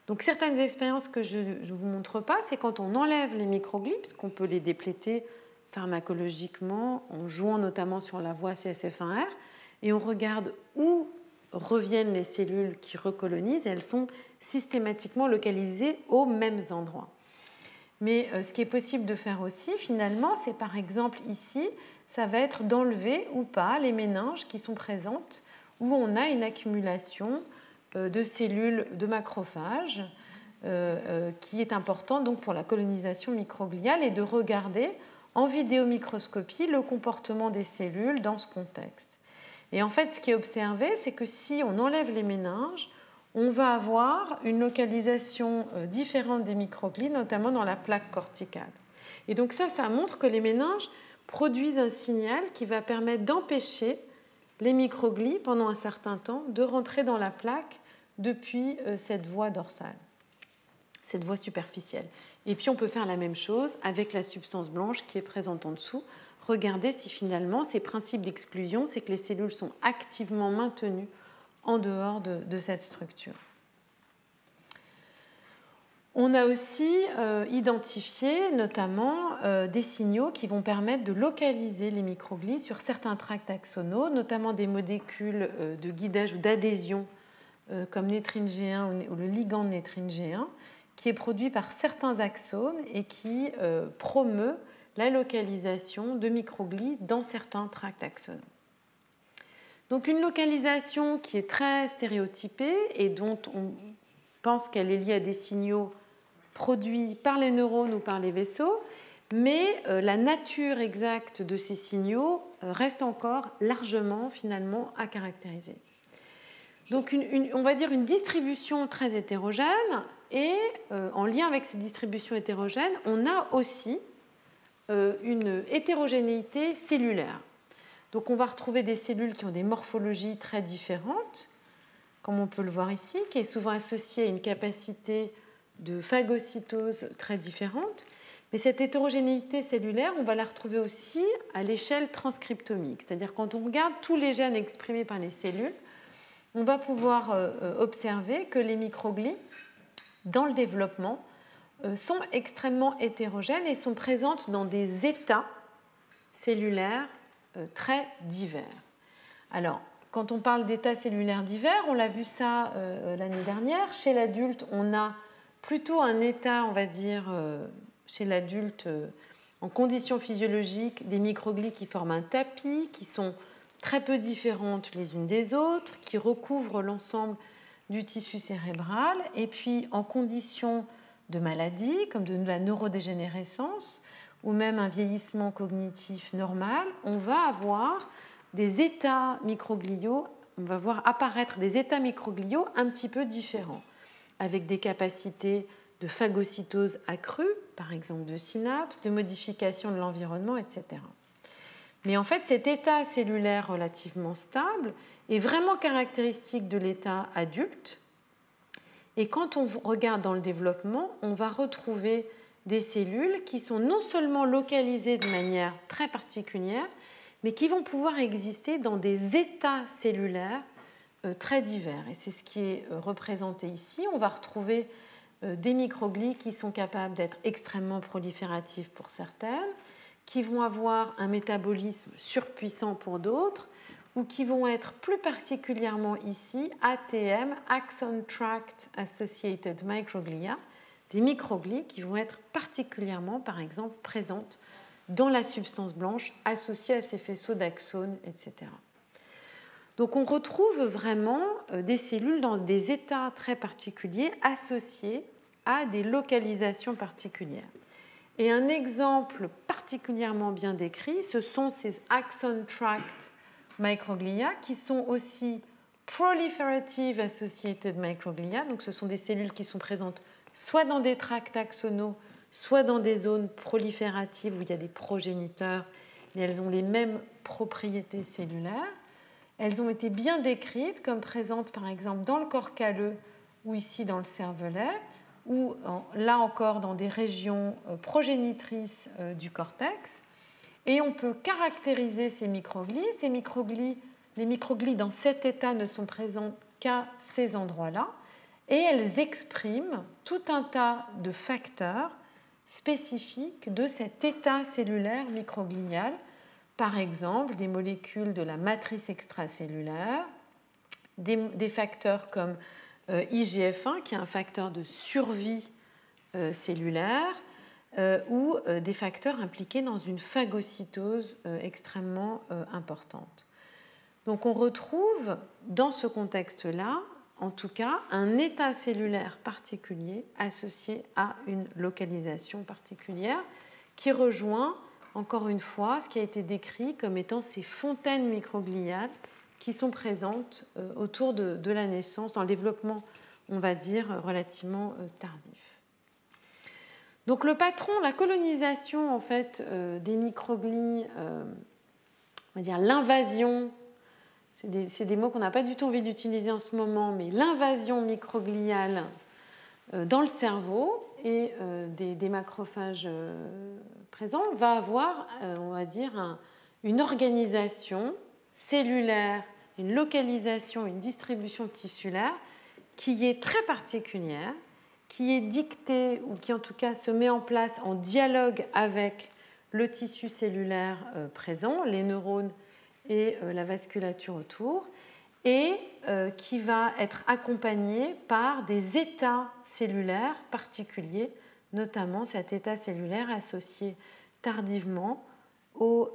A: Donc certaines expériences que je ne vous montre pas, c'est quand on enlève les microglies, puisqu'on peut les dépléter pharmacologiquement, en jouant notamment sur la voie CSF1R, et on regarde où reviennent les cellules qui recolonisent, et elles sont systématiquement localisées aux mêmes endroits. Mais ce qui est possible de faire aussi, finalement, c'est par exemple ici, ça va être d'enlever ou pas les méninges qui sont présentes, où on a une accumulation de cellules de macrophages qui est importante donc, pour la colonisation microgliale et de regarder en vidéomicroscopie le comportement des cellules dans ce contexte. Et en fait, ce qui est observé, c'est que si on enlève les méninges, on va avoir une localisation différente des microglies, notamment dans la plaque corticale. Et donc ça montre que les méninges produisent un signal qui va permettre d'empêcher les microglies, pendant un certain temps, de rentrer dans la plaque depuis cette voie dorsale, cette voie superficielle. Et puis on peut faire la même chose avec la substance blanche qui est présente en dessous. Regardez si finalement ces principes d'exclusion, c'est que les cellules sont activement maintenues en dehors de cette structure. On a aussi identifié notamment des signaux qui vont permettre de localiser les microglies sur certains tracts axonaux, notamment des molécules de guidage ou d'adhésion comme nétrine G1 ou le ligand de nétrine G1, qui est produit par certains axones et qui promeut la localisation de microglies dans certains tracts axonaux. Donc une localisation qui est très stéréotypée et dont on pense qu'elle est liée à des signaux produits par les neurones ou par les vaisseaux, mais la nature exacte de ces signaux reste encore largement finalement à caractériser. Donc on va dire une distribution très hétérogène et en lien avec cette distribution hétérogène, on a aussi une hétérogénéité cellulaire. Donc on va retrouver des cellules qui ont des morphologies très différentes, comme on peut le voir ici, qui est souvent associée à une capacité de phagocytose très différente. Mais cette hétérogénéité cellulaire, on va la retrouver aussi à l'échelle transcriptomique. C'est-à-dire quand on regarde tous les gènes exprimés par les cellules, on va pouvoir observer que les microglies, dans le développement, sont extrêmement hétérogènes et sont présentes dans des états cellulaires très divers. Alors, quand on parle d'états cellulaires divers, on l'a vu ça l'année dernière. Chez l'adulte, on a plutôt un état, on va dire, chez l'adulte, en conditions physiologiques, des microglies qui forment un tapis, qui sont très peu différentes les unes des autres, qui recouvrent l'ensemble du tissu cérébral. Et puis, en conditions de maladie, comme de la neurodégénérescence, ou même un vieillissement cognitif normal, on va avoir des états microgliaux, on va voir apparaître des états microgliaux un petit peu différents, avec des capacités de phagocytose accrue, par exemple de synapses, de modification de l'environnement, etc. Mais en fait, cet état cellulaire relativement stable est vraiment caractéristique de l'état adulte. Et quand on regarde dans le développement, on va retrouver des cellules qui sont non seulement localisées de manière très particulière, mais qui vont pouvoir exister dans des états cellulaires très divers. Et c'est ce qui est représenté ici. On va retrouver des microglies qui sont capables d'être extrêmement prolifératives pour certaines, qui vont avoir un métabolisme surpuissant pour d'autres, ou qui vont être plus particulièrement ici ATM, Axon Tract Associated Microglia, des microglies qui vont être particulièrement, par exemple, présentes dans la substance blanche associée à ces faisceaux d'axones, etc. Donc on retrouve vraiment des cellules dans des états très particuliers associés à des localisations particulières. Et un exemple particulièrement bien décrit, ce sont ces axon tract microglia qui sont aussi proliferative associated microglia. Donc ce sont des cellules qui sont présentes soit dans des tracts axonaux, soit dans des zones prolifératives où il y a des progéniteurs, et elles ont les mêmes propriétés cellulaires. Elles ont été bien décrites comme présentes par exemple dans le corps calleux ou ici dans le cervelet, ou là encore dans des régions progénitrices du cortex. Et on peut caractériser ces microglies. Les microglies dans cet état ne sont présentes qu'à ces endroits-là, et elles expriment tout un tas de facteurs spécifiques de cet état cellulaire microglial, par exemple des molécules de la matrice extracellulaire, des facteurs comme IGF-1, qui est un facteur de survie cellulaire, ou des facteurs impliqués dans une phagocytose extrêmement importante. Donc on retrouve dans ce contexte-là, en tout cas, un état cellulaire particulier associé à une localisation particulière qui rejoint, encore une fois, ce qui a été décrit comme étant ces fontaines microgliales qui sont présentes autour de la naissance, dans le développement, on va dire, relativement tardif. Donc le patron, la colonisation en fait, des microglies, on va dire l'invasion, c'est des mots qu'on n'a pas du tout envie d'utiliser en ce moment, mais l'invasion microgliale dans le cerveau et des macrophages présents va avoir, on va dire, une organisation cellulaire, une localisation, une distribution tissulaire qui est très particulière, qui est dictée ou qui en tout cas se met en place en dialogue avec le tissu cellulaire présent, les neurones et la vasculature autour, et qui va être accompagnée par des états cellulaires particuliers, notamment cet état cellulaire associé tardivement aux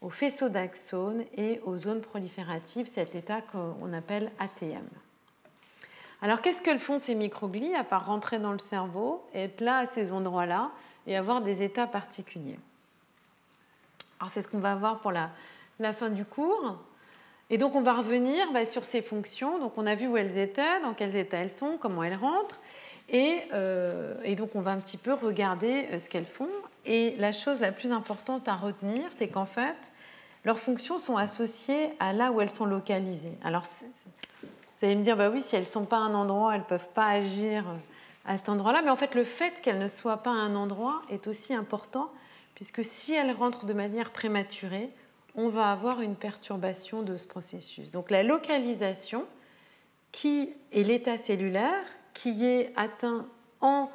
A: faisceaux d'axones et aux zones prolifératives, cet état qu'on appelle ATM. Alors qu'est-ce que font ces microglies à part rentrer dans le cerveau, être là à ces endroits-là et avoir des états particuliers? Alors c'est ce qu'on va voir pour la fin du cours. Et donc on va revenir sur ces fonctions. Donc on a vu où elles étaient, dans quels états elles sont, comment elles rentrent. Et donc on va un petit peu regarder ce qu'elles font. Et la chose la plus importante à retenir, c'est qu'en fait, leurs fonctions sont associées à là où elles sont localisées. Alors vous allez me dire, oui, si elles ne sont pas à un endroit, elles ne peuvent pas agir à cet endroit-là. Mais en fait, le fait qu'elles ne soient pas à un endroit est aussi important, puisque si elles rentrent de manière prématurée, on va avoir une perturbation de ce processus. Donc la localisation, qui est l'état cellulaire, qui est atteint en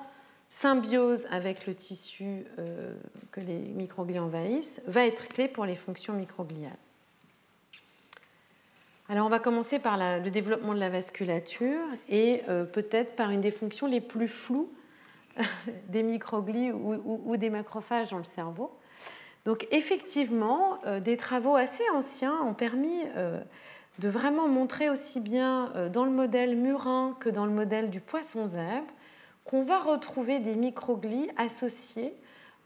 A: symbiose avec le tissu que les microglies envahissent, va être clé pour les fonctions microgliales. Alors on va commencer par le développement de la vasculature et peut-être par une des fonctions les plus floues des microglies ou des macrophages dans le cerveau. Donc effectivement, des travaux assez anciens ont permis de vraiment montrer aussi bien dans le modèle murin que dans le modèle du poisson zèbre qu'on va retrouver des microglies associées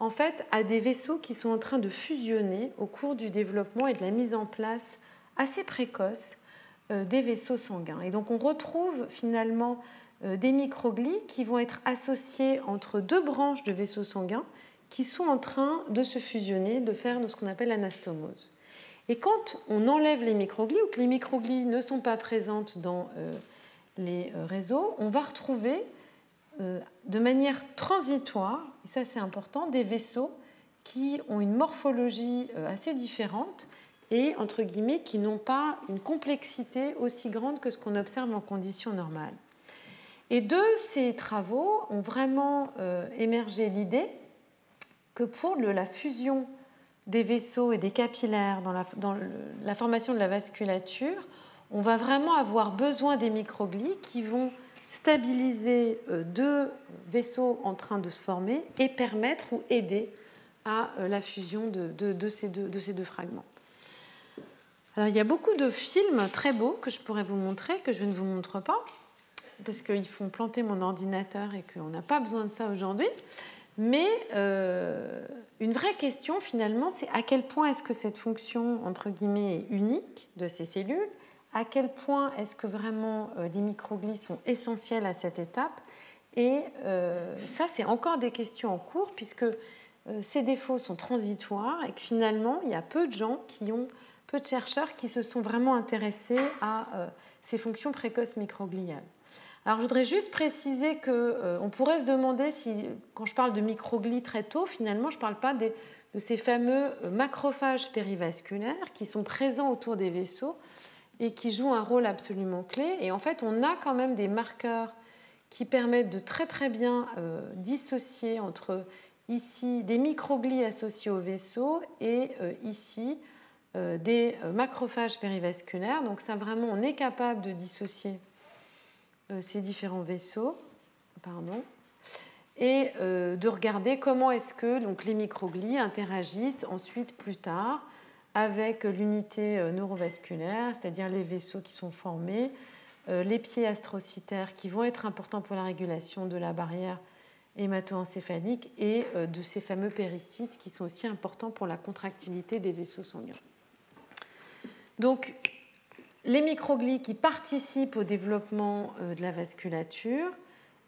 A: en fait à des vaisseaux qui sont en train de fusionner au cours du développement et de la mise en place assez précoce des vaisseaux sanguins. Et donc on retrouve finalement des microglies qui vont être associées entre deux branches de vaisseaux sanguins qui sont en train de se fusionner, de faire ce qu'on appelle l'anastomose. Et quand on enlève les microglies ou que les microglies ne sont pas présentes dans les réseaux, on va retrouver de manière transitoire, et ça c'est important, des vaisseaux qui ont une morphologie assez différente et, entre guillemets, qui n'ont pas une complexité aussi grande que ce qu'on observe en conditions normales. Et de ces travaux ont vraiment émergé l'idée que pour la fusion des vaisseaux et des capillaires dans la formation de la vasculature, on va vraiment avoir besoin des microglies qui vont stabiliser deux vaisseaux en train de se former et permettre ou aider à la fusion de ces deux fragments. Alors, il y a beaucoup de films très beaux que je pourrais vous montrer, que je ne vous montre pas, parce qu'ils font planter mon ordinateur et qu'on n'a pas besoin de ça aujourd'hui. Mais une vraie question, finalement, c'est à quel point est-ce que cette fonction, entre guillemets, est unique de ces cellules, à quel point est-ce que vraiment les microglies sont essentielles à cette étape. Et ça, c'est encore des questions en cours, puisque ces défauts sont transitoires et que finalement, il y a peu de chercheurs qui se sont vraiment intéressés à ces fonctions précoces microgliales. Alors, je voudrais juste préciser qu'on pourrait se demander si, quand je parle de microglies très tôt, finalement, je ne parle pas de ces fameux macrophages périvasculaires qui sont présents autour des vaisseaux et qui jouent un rôle absolument clé. Et en fait, on a quand même des marqueurs qui permettent de très très bien dissocier entre ici des microglies associés au vaisseau et ici des macrophages périvasculaires. Donc ça, vraiment, on est capable de dissocier ces différents vaisseaux, et de regarder comment est-ce que donc, les microglies interagissent ensuite plus tard avec l'unité neurovasculaire, c'est-à-dire les vaisseaux qui sont formés, les pieds astrocytaires qui vont être importants pour la régulation de la barrière hémato-encéphalique et de ces fameux péricytes qui sont aussi importants pour la contractilité des vaisseaux sanguins. Donc, les microglies qui participent au développement de la vasculature,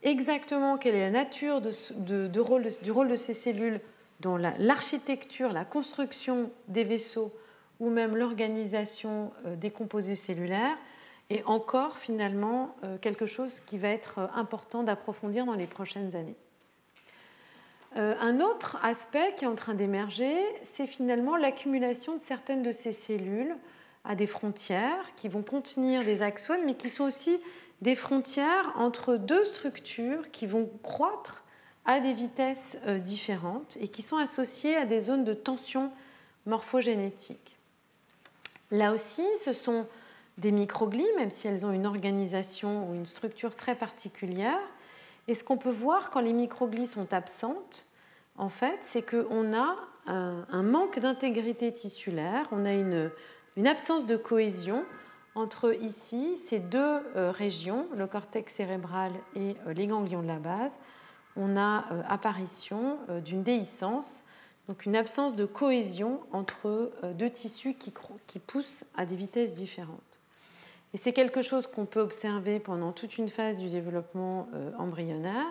A: exactement quelle est la nature du rôle de ces cellules dans l'architecture, la construction des vaisseaux ou même l'organisation des composés cellulaires, est encore finalement quelque chose qui va être important d'approfondir dans les prochaines années. Un autre aspect qui est en train d'émerger, c'est finalement l'accumulation de certaines de ces cellules à des frontières qui vont contenir des axones, mais qui sont aussi des frontières entre deux structures qui vont croître à des vitesses différentes et qui sont associées à des zones de tension morphogénétique. Là aussi, ce sont des microglies, même si elles ont une organisation ou une structure très particulière. Et ce qu'on peut voir quand les microglies sont absentes, en fait, c'est qu'on a un manque d'intégrité tissulaire, on a une absence de cohésion entre ici ces deux régions, le cortex cérébral et les ganglions de la base. On a apparition d'une déhiscence, donc une absence de cohésion entre deux tissus qui poussent à des vitesses différentes. Et c'est quelque chose qu'on peut observer pendant toute une phase du développement embryonnaire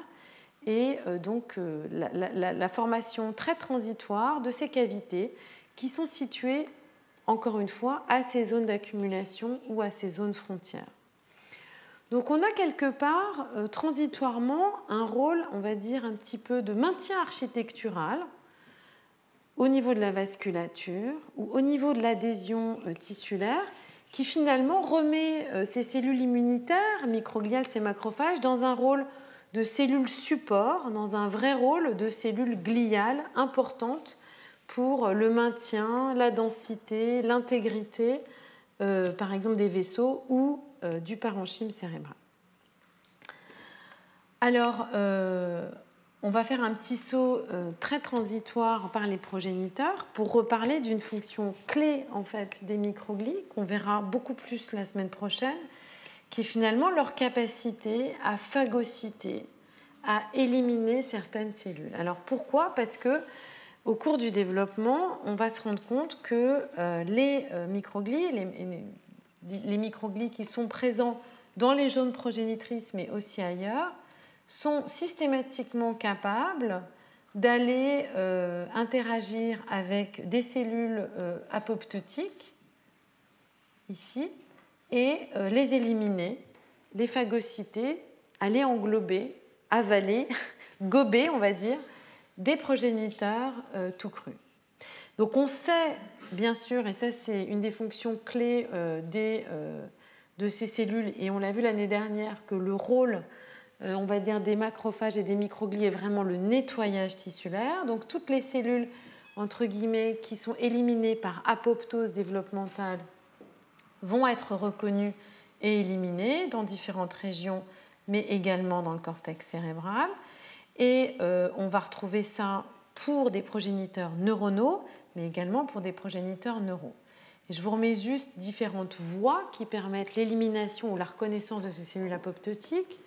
A: et donc la formation très transitoire de ces cavités qui sont situées encore une fois, à ces zones d'accumulation ou à ces zones frontières. Donc on a quelque part, transitoirement, un rôle, on va dire, un petit peu de maintien architectural au niveau de la vasculature ou au niveau de l'adhésion tissulaire qui finalement remet ces cellules immunitaires, microgliales, ces macrophages, dans un rôle de cellules support, dans un vrai rôle de cellules gliales importantes pour le maintien, la densité, l'intégrité, par exemple des vaisseaux ou du parenchyme cérébral. Alors, on va faire un petit saut très transitoire par les progéniteurs pour reparler d'une fonction clé en fait, des microglies, qu'on verra beaucoup plus la semaine prochaine, qui est finalement leur capacité à phagocyter, à éliminer certaines cellules. Alors pourquoi ? Parce que au cours du développement, on va se rendre compte que les microglies, les microglies qui sont présents dans les jaunes progénitrices, mais aussi ailleurs, sont systématiquement capables d'aller interagir avec des cellules apoptotiques, ici, et les éliminer, les phagocyter, aller englober, avaler, gober, on va dire, des progéniteurs tout crus. Donc on sait, bien sûr, et ça c'est une des fonctions clés de ces cellules, et on l'a vu l'année dernière, que le rôle, on va dire, des macrophages et des microglies est vraiment le nettoyage tissulaire. Donc toutes les cellules, entre guillemets, qui sont éliminées par apoptose développementale vont être reconnues et éliminées dans différentes régions, mais également dans le cortex cérébral. Et on va retrouver ça pour des progéniteurs neuronaux, mais également pour des progéniteurs neuraux. Et je vous remets juste différentes voies qui permettent l'élimination ou la reconnaissance de ces cellules apoptotiques.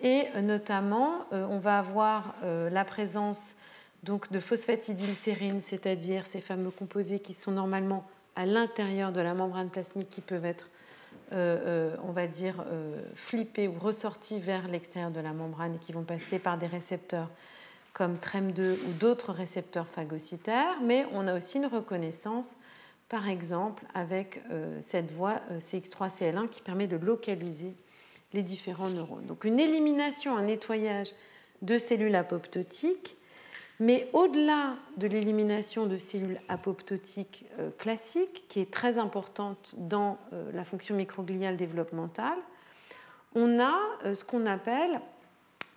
A: Et notamment, on va avoir la présence donc, de phosphatidylsérine, c'est-à-dire ces fameux composés qui sont normalement à l'intérieur de la membrane plasmique qui peuvent être, on va dire, flippés ou ressortis vers l'extérieur de la membrane et qui vont passer par des récepteurs comme TREM2 ou d'autres récepteurs phagocytaires, mais on a aussi une reconnaissance, par exemple, avec cette voie CX3CL1 qui permet de localiser les différents neurones. Donc une élimination, un nettoyage de cellules apoptotiques, mais au-delà de l'élimination de cellules apoptotiques classiques, qui est très importante dans la fonction microgliale développementale, on a ce qu'on appelle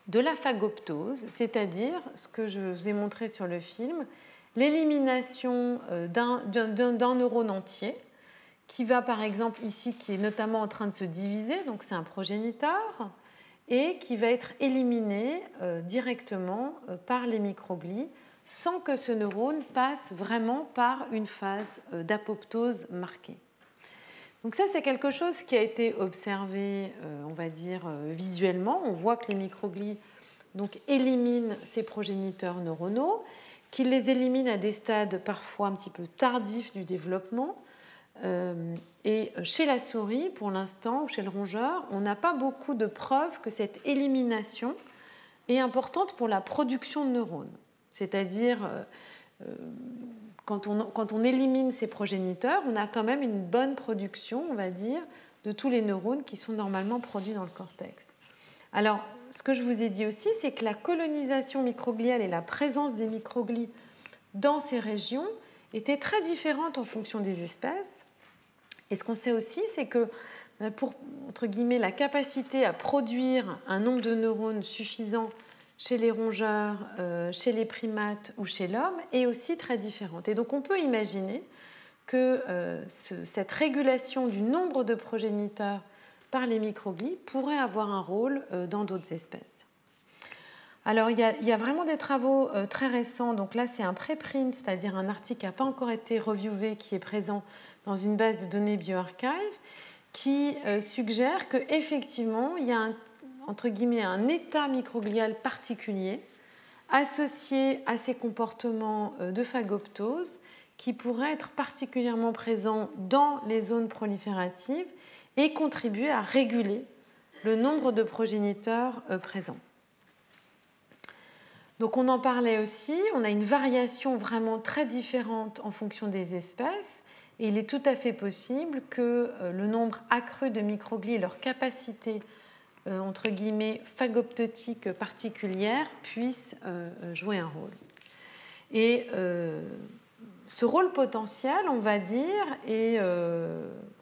A: de la phagoptose, c'est-à-dire ce que je vous ai montré sur le film, l'élimination d'un neurone entier, qui va par exemple ici, qui est notamment en train de se diviser, donc c'est un progéniteur, et qui va être éliminé directement par les microglies sans que ce neurone passe vraiment par une phase d'apoptose marquée. Donc ça, c'est quelque chose qui a été observé, on va dire, visuellement. On voit que les microglies donc, éliminent ces progéniteurs neuronaux, qu'ils les éliminent à des stades parfois un petit peu tardifs du développement. Et chez la souris, pour l'instant, ou chez le rongeur, on n'a pas beaucoup de preuves que cette élimination est importante pour la production de neurones. C'est-à-dire, quand on élimine ces progéniteurs, on a quand même une bonne production, on va dire, de tous les neurones qui sont normalement produits dans le cortex. Alors, ce que je vous ai dit aussi, c'est que la colonisation microgliale et la présence des microglies dans ces régions étaient très différentes en fonction des espèces. Et ce qu'on sait aussi, c'est que pour, entre guillemets, la capacité à produire un nombre de neurones suffisant chez les rongeurs, chez les primates ou chez l'homme est aussi très différente. Et donc on peut imaginer que cette régulation du nombre de progéniteurs par les microglies pourrait avoir un rôle dans d'autres espèces. Alors il y a vraiment des travaux très récents, donc là c'est un préprint, c'est-à-dire un article qui n'a pas encore été reviewé, qui est présent dans une base de données bioarchive, qui suggère qu'effectivement il y a entre guillemets un état microglial particulier associé à ces comportements de phagoptose qui pourraient être particulièrement présents dans les zones prolifératives et contribuer à réguler le nombre de progéniteurs présents. Donc on en parlait aussi, on a une variation vraiment très différente en fonction des espèces et il est tout à fait possible que le nombre accru de microglies et leur capacité entre guillemets phagoptotique particulière puissent jouer un rôle. Et ce rôle potentiel, on va dire, est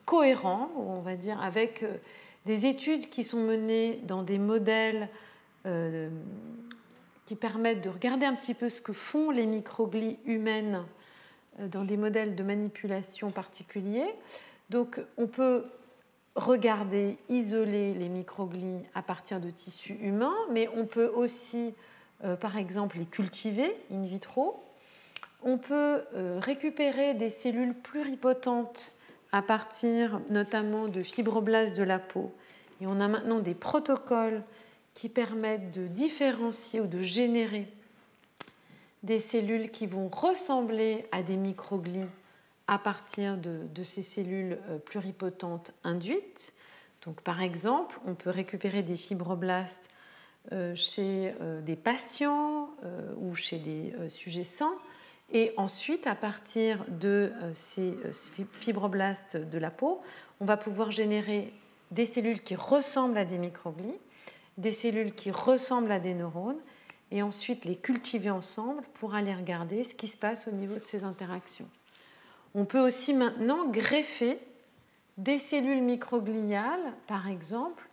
A: cohérent, on va dire, avec des études qui sont menées dans des modèles qui permettent de regarder un petit peu ce que font les microglies humaines dans des modèles de manipulation particuliers. Donc, on peut regarder, isoler les microglies à partir de tissus humains, mais on peut aussi, par exemple, les cultiver in vitro. On peut récupérer des cellules pluripotentes à partir notamment de fibroblastes de la peau. Et on a maintenant des protocoles qui permettent de différencier ou de générer des cellules qui vont ressembler à des microglies à partir de ces cellules pluripotentes induites. Donc, par exemple, on peut récupérer des fibroblastes chez des patients ou chez des sujets sains. Et ensuite, à partir de ces fibroblastes de la peau, on va pouvoir générer des cellules qui ressemblent à des microglies, des cellules qui ressemblent à des neurones, et ensuite les cultiver ensemble pour aller regarder ce qui se passe au niveau de ces interactions. On peut aussi maintenant greffer des cellules microgliales, par exemple,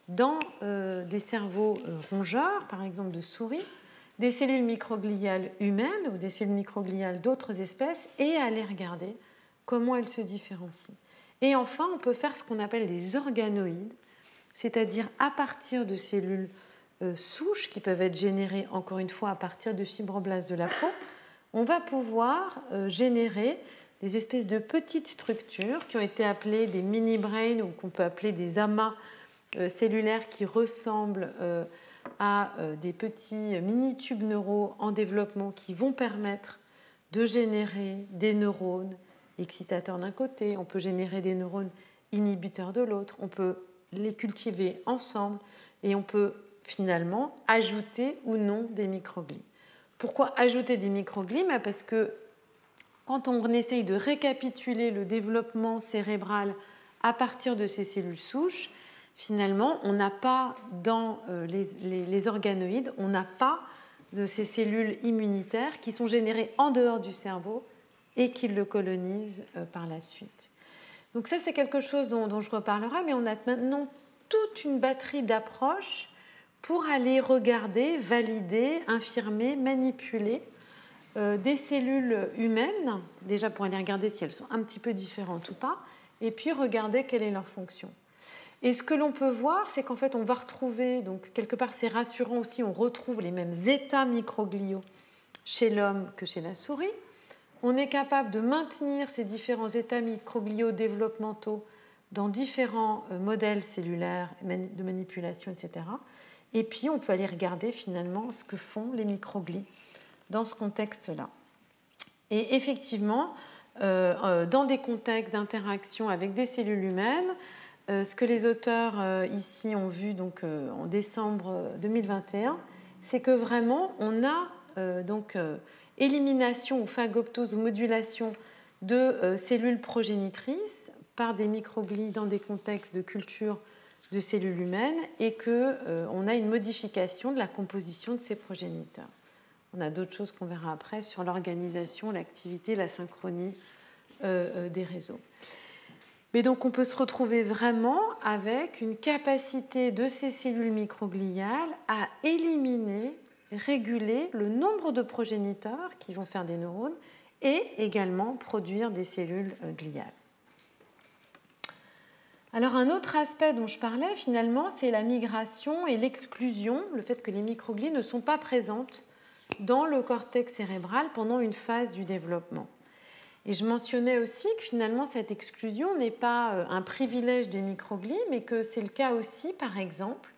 A: dans des cerveaux rongeurs, par exemple de souris, des cellules microgliales humaines ou des cellules microgliales d'autres espèces et aller regarder comment elles se différencient. Et enfin, on peut faire ce qu'on appelle des organoïdes, c'est-à-dire à partir de cellules souches qui peuvent être générées, encore une fois, à partir de fibroblastes de la peau, on va pouvoir générer des espèces de petites structures qui ont été appelées des mini-brains ou qu'on peut appeler des amas cellulaires qui ressemblent à des petits mini-tubes neuraux en développement qui vont permettre de générer des neurones excitateurs d'un côté, on peut générer des neurones inhibiteurs de l'autre, on peut les cultiver ensemble et on peut finalement ajouter ou non des microglies. Pourquoi ajouter des microglies? Parce que quand on essaye de récapituler le développement cérébral à partir de ces cellules souches, finalement, on n'a pas dans les organoïdes, on n'a pas de ces cellules immunitaires qui sont générées en dehors du cerveau et qui le colonisent par la suite. Donc ça, c'est quelque chose dont je reparlerai, mais on a maintenant toute une batterie d'approches pour aller regarder, valider, infirmer, manipuler des cellules humaines, déjà pour aller regarder si elles sont un petit peu différentes ou pas, et puis regarder quelle est leur fonction. Et ce que l'on peut voir, c'est qu'en fait, on va retrouver, donc quelque part c'est rassurant aussi, on retrouve les mêmes états microgliaux chez l'homme que chez la souris. On est capable de maintenir ces différents états microgliaux développementaux dans différents modèles cellulaires de manipulation, etc. Et puis, on peut aller regarder finalement ce que font les microglies dans ce contexte-là. Et effectivement, dans des contextes d'interaction avec des cellules humaines, ce que les auteurs ici ont vu donc, en décembre 2021, c'est que vraiment, on a élimination ou phagoptose ou modulation de cellules progénitrices par des microglies dans des contextes de culture de cellules humaines et qu'on a une modification de la composition de ces progéniteurs. On a d'autres choses qu'on verra après sur l'organisation, l'activité, la synchronie des réseaux. Mais donc on peut se retrouver vraiment avec une capacité de ces cellules microgliales à éliminer, réguler le nombre de progéniteurs qui vont faire des neurones et également produire des cellules gliales. Alors un autre aspect dont je parlais finalement, c'est la migration et l'exclusion, le fait que les microglies ne sont pas présentes dans le cortex cérébral pendant une phase du développement. Et je mentionnais aussi que finalement cette exclusion n'est pas un privilège des microglies, mais que c'est le cas aussi, par exemple,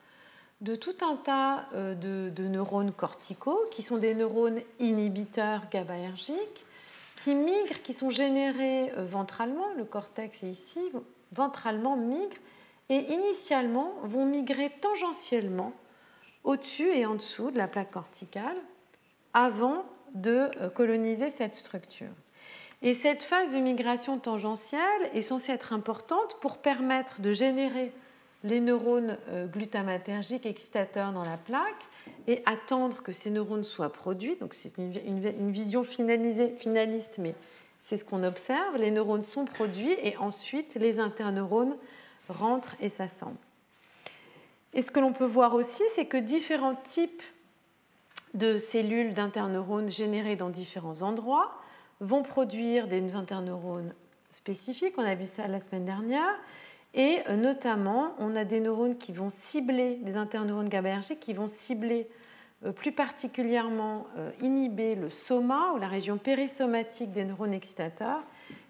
A: de tout un tas de neurones corticaux, qui sont des neurones inhibiteurs GABAergiques, qui migrent, qui sont générés ventralement, le cortex est ici, ventralement migre, et initialement vont migrer tangentiellement au-dessus et en dessous de la plaque corticale, avant de coloniser cette structure. Et cette phase de migration tangentielle est censée être importante pour permettre de générer les neurones glutamatergiques excitateurs dans la plaque et attendre que ces neurones soient produits. Donc c'est une vision finaliste, mais c'est ce qu'on observe. Les neurones sont produits et ensuite les interneurones rentrent et s'assemblent. Et ce que l'on peut voir aussi, c'est que différents types de cellules d'interneurones générées dans différents endroits vont produire des interneurones spécifiques. On a vu ça la semaine dernière. Et notamment, on a des neurones qui vont cibler, des interneurones GABAergiques qui vont cibler plus particulièrement inhiber le soma ou la région périsomatique des neurones excitateurs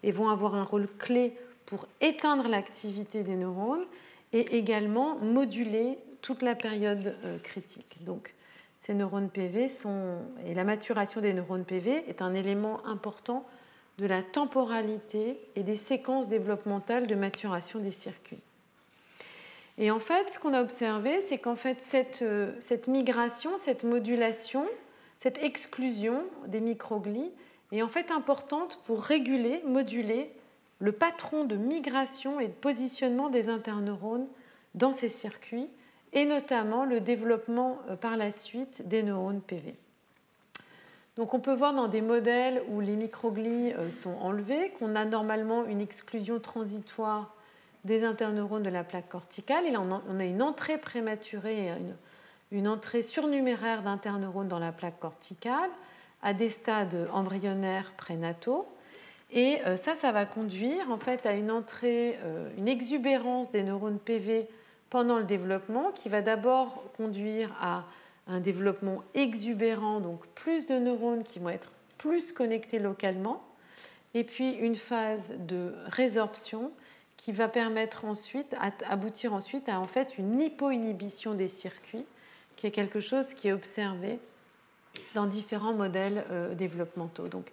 A: et vont avoir un rôle clé pour éteindre l'activité des neurones et également moduler toute la période critique. Donc, ces neurones PV et la maturation des neurones PV est un élément important de la temporalité et des séquences développementales de maturation des circuits. Et en fait, ce qu'on a observé, c'est qu'en fait, cette migration, cette modulation, cette exclusion des microglies est en fait importante pour réguler, moduler le patron de migration et de positionnement des interneurones dans ces circuits, et notamment le développement par la suite des neurones PV. Donc on peut voir dans des modèles où les microglies sont enlevés qu'on a normalement une exclusion transitoire des interneurones de la plaque corticale, et là on a une entrée prématurée, une entrée surnuméraire d'interneurones dans la plaque corticale à des stades embryonnaires prénataux. Et ça va conduire en fait à une entrée, une exubérance des neurones PV pendant le développement, qui va d'abord conduire à un développement exubérant, donc plus de neurones qui vont être plus connectés localement, et puis une phase de résorption qui va permettre ensuite, aboutir ensuite à en fait une hypoinhibition des circuits, qui est quelque chose qui est observé dans différents modèles développementaux. Donc,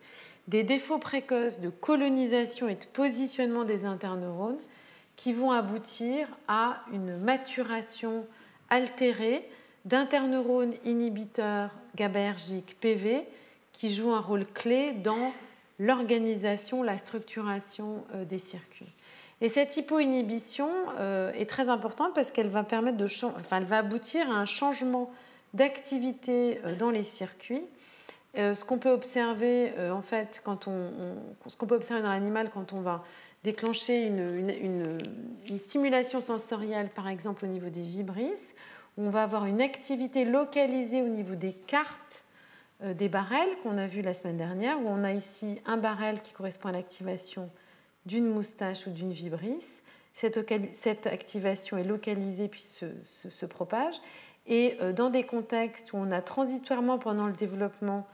A: des défauts précoces de colonisation et de positionnement des interneurones qui vont aboutir à une maturation altérée d'interneurones inhibiteurs GABAergiques PV qui jouent un rôle clé dans l'organisation, la structuration des circuits. Et cette hypoinhibition est très importante parce qu'elle va permettre elle va aboutir à un changement d'activité dans les circuits. Ce qu'on peut observer en fait ce qu'on peut observer dans l'animal quand on va déclencher une stimulation sensorielle, par exemple au niveau des vibrisses, où on va avoir une activité localisée au niveau des cartes des barrels qu'on a vu la semaine dernière, où on a ici un barrel qui correspond à l'activation d'une moustache ou d'une vibrisse. Cette activation est localisée puis se propage. Et dans des contextes où on a transitoirement pendant le développement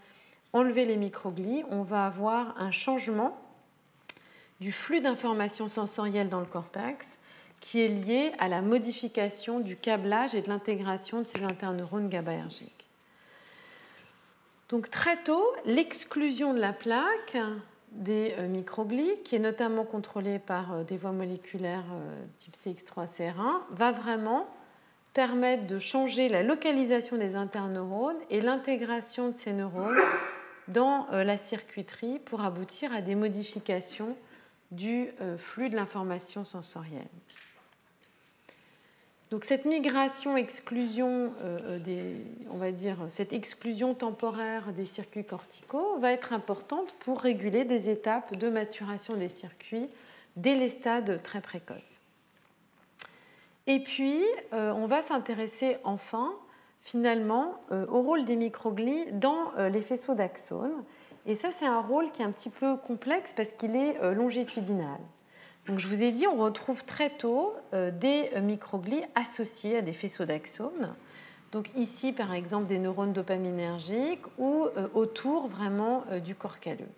A: enlevé les microglies, on va avoir un changement du flux d'informations sensorielles dans le cortex qui est lié à la modification du câblage et de l'intégration de ces interneurones GABAergiques. Donc très tôt, l'exclusion de la plaque des microglies, qui est notamment contrôlée par des voies moléculaires type CX3-CR1, va vraiment permettre de changer la localisation des interneurones et l'intégration de ces neurones dans la circuiterie pour aboutir à des modifications du flux de l'information sensorielle. Donc cette migration-exclusion, on va dire cette exclusion temporaire des circuits corticaux va être importante pour réguler des étapes de maturation des circuits dès les stades très précoces. Et puis, on va s'intéresser enfin, finalement, au rôle des microglies dans les faisceaux d'axones. Et ça, c'est un rôle qui est un petit peu complexe parce qu'il est longitudinal. Donc, je vous ai dit, on retrouve très tôt des microglies associés à des faisceaux d'axones. Donc ici, par exemple, des neurones dopaminergiques ou autour vraiment du corps calleux.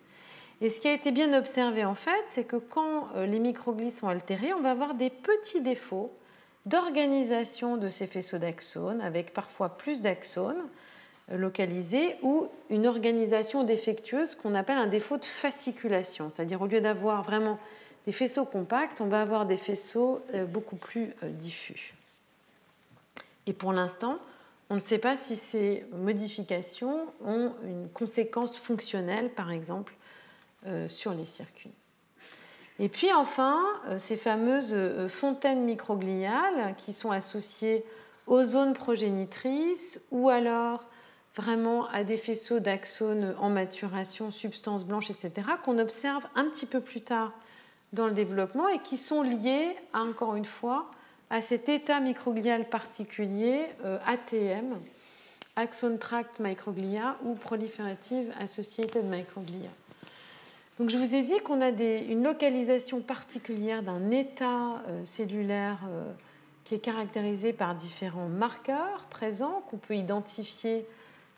A: Et ce qui a été bien observé, en fait, c'est que quand les microglies sont altérées, on va avoir des petits défauts d'organisation de ces faisceaux d'axones, avec parfois plus d'axones localisés, ou une organisation défectueuse qu'on appelle un défaut de fasciculation. C'est-à-dire, au lieu d'avoir vraiment des faisceaux compacts, on va avoir des faisceaux beaucoup plus diffus. Et pour l'instant, on ne sait pas si ces modifications ont une conséquence fonctionnelle, par exemple, sur les circuits. Et puis enfin, ces fameuses fontaines microgliales qui sont associées aux zones progénitrices ou alors vraiment à des faisceaux d'axones en maturation, substances blanches, etc., qu'on observe un petit peu plus tard dans le développement et qui sont liés, encore une fois, à cet état microglial particulier, ATM, Axon Tract Microglia ou Proliferative Associated Microglia. Donc, je vous ai dit qu'on a une localisation particulière d'un état cellulaire qui est caractérisé par différents marqueurs présents qu'on peut identifier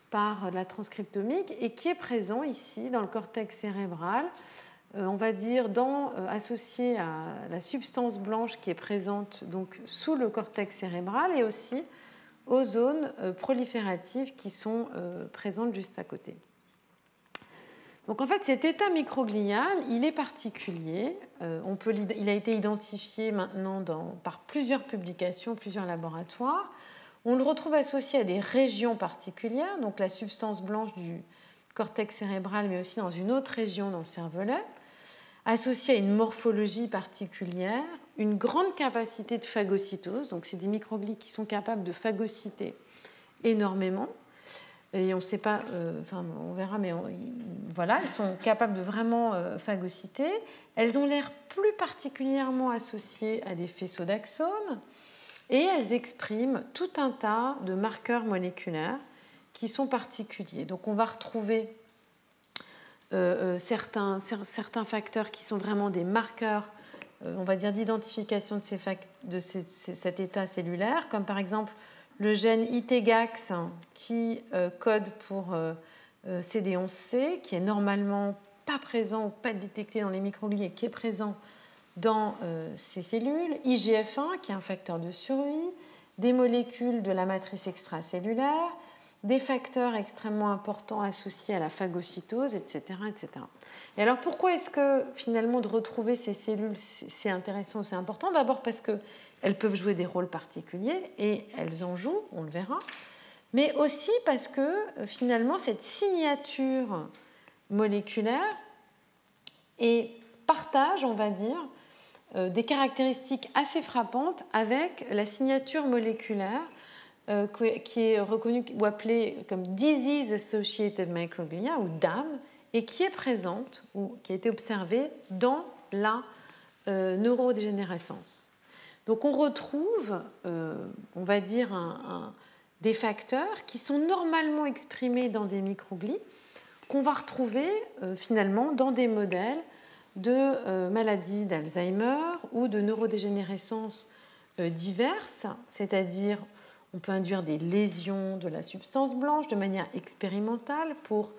A: par la transcriptomique et qui est présent ici dans le cortex cérébral, on va dire associé à la substance blanche qui est présente donc sous le cortex cérébral et aussi aux zones prolifératives qui sont présentes juste à côté. Donc en fait, cet état microglial, il est particulier. Il a été identifié maintenant par plusieurs publications, plusieurs laboratoires. On le retrouve associé à des régions particulières, donc la substance blanche du cortex cérébral, mais aussi dans une autre région dans le cervelet, associé à une morphologie particulière, une grande capacité de phagocytose, donc c'est des microglies qui sont capables de phagocyter énormément. Et on ne sait pas, on verra, mais voilà, elles sont capables de vraiment phagocyter. Elles ont l'air plus particulièrement associées à des faisceaux d'axones et elles expriment tout un tas de marqueurs moléculaires qui sont particuliers. Donc on va retrouver certains facteurs qui sont vraiment des marqueurs, on va dire, d'identification de cet état cellulaire, comme par exemple le gène ITGAX qui code pour CD11C, qui est normalement pas présent ou pas détecté dans les microglies et qui est présent dans ces cellules, IGF1 qui est un facteur de survie, des molécules de la matrice extracellulaire, des facteurs extrêmement importants associés à la phagocytose, etc., etc. Et alors pourquoi est-ce que finalement de retrouver ces cellules c'est intéressant ou c'est important? D'abord parce qu'elles peuvent jouer des rôles particuliers et elles en jouent, on le verra, mais aussi parce que finalement cette signature moléculaire partage, on va dire, des caractéristiques assez frappantes avec la signature moléculaire qui est reconnue ou appelée comme Disease Associated Microglia ou DAM et qui est présente ou qui a été observée dans la neurodégénérescence. Donc on retrouve, on va dire, des facteurs qui sont normalement exprimés dans des microglies qu'on va retrouver finalement dans des modèles de maladies d'Alzheimer ou de neurodégénérescence diverses, c'est-à-dire on peut induire des lésions de la substance blanche de manière expérimentale pour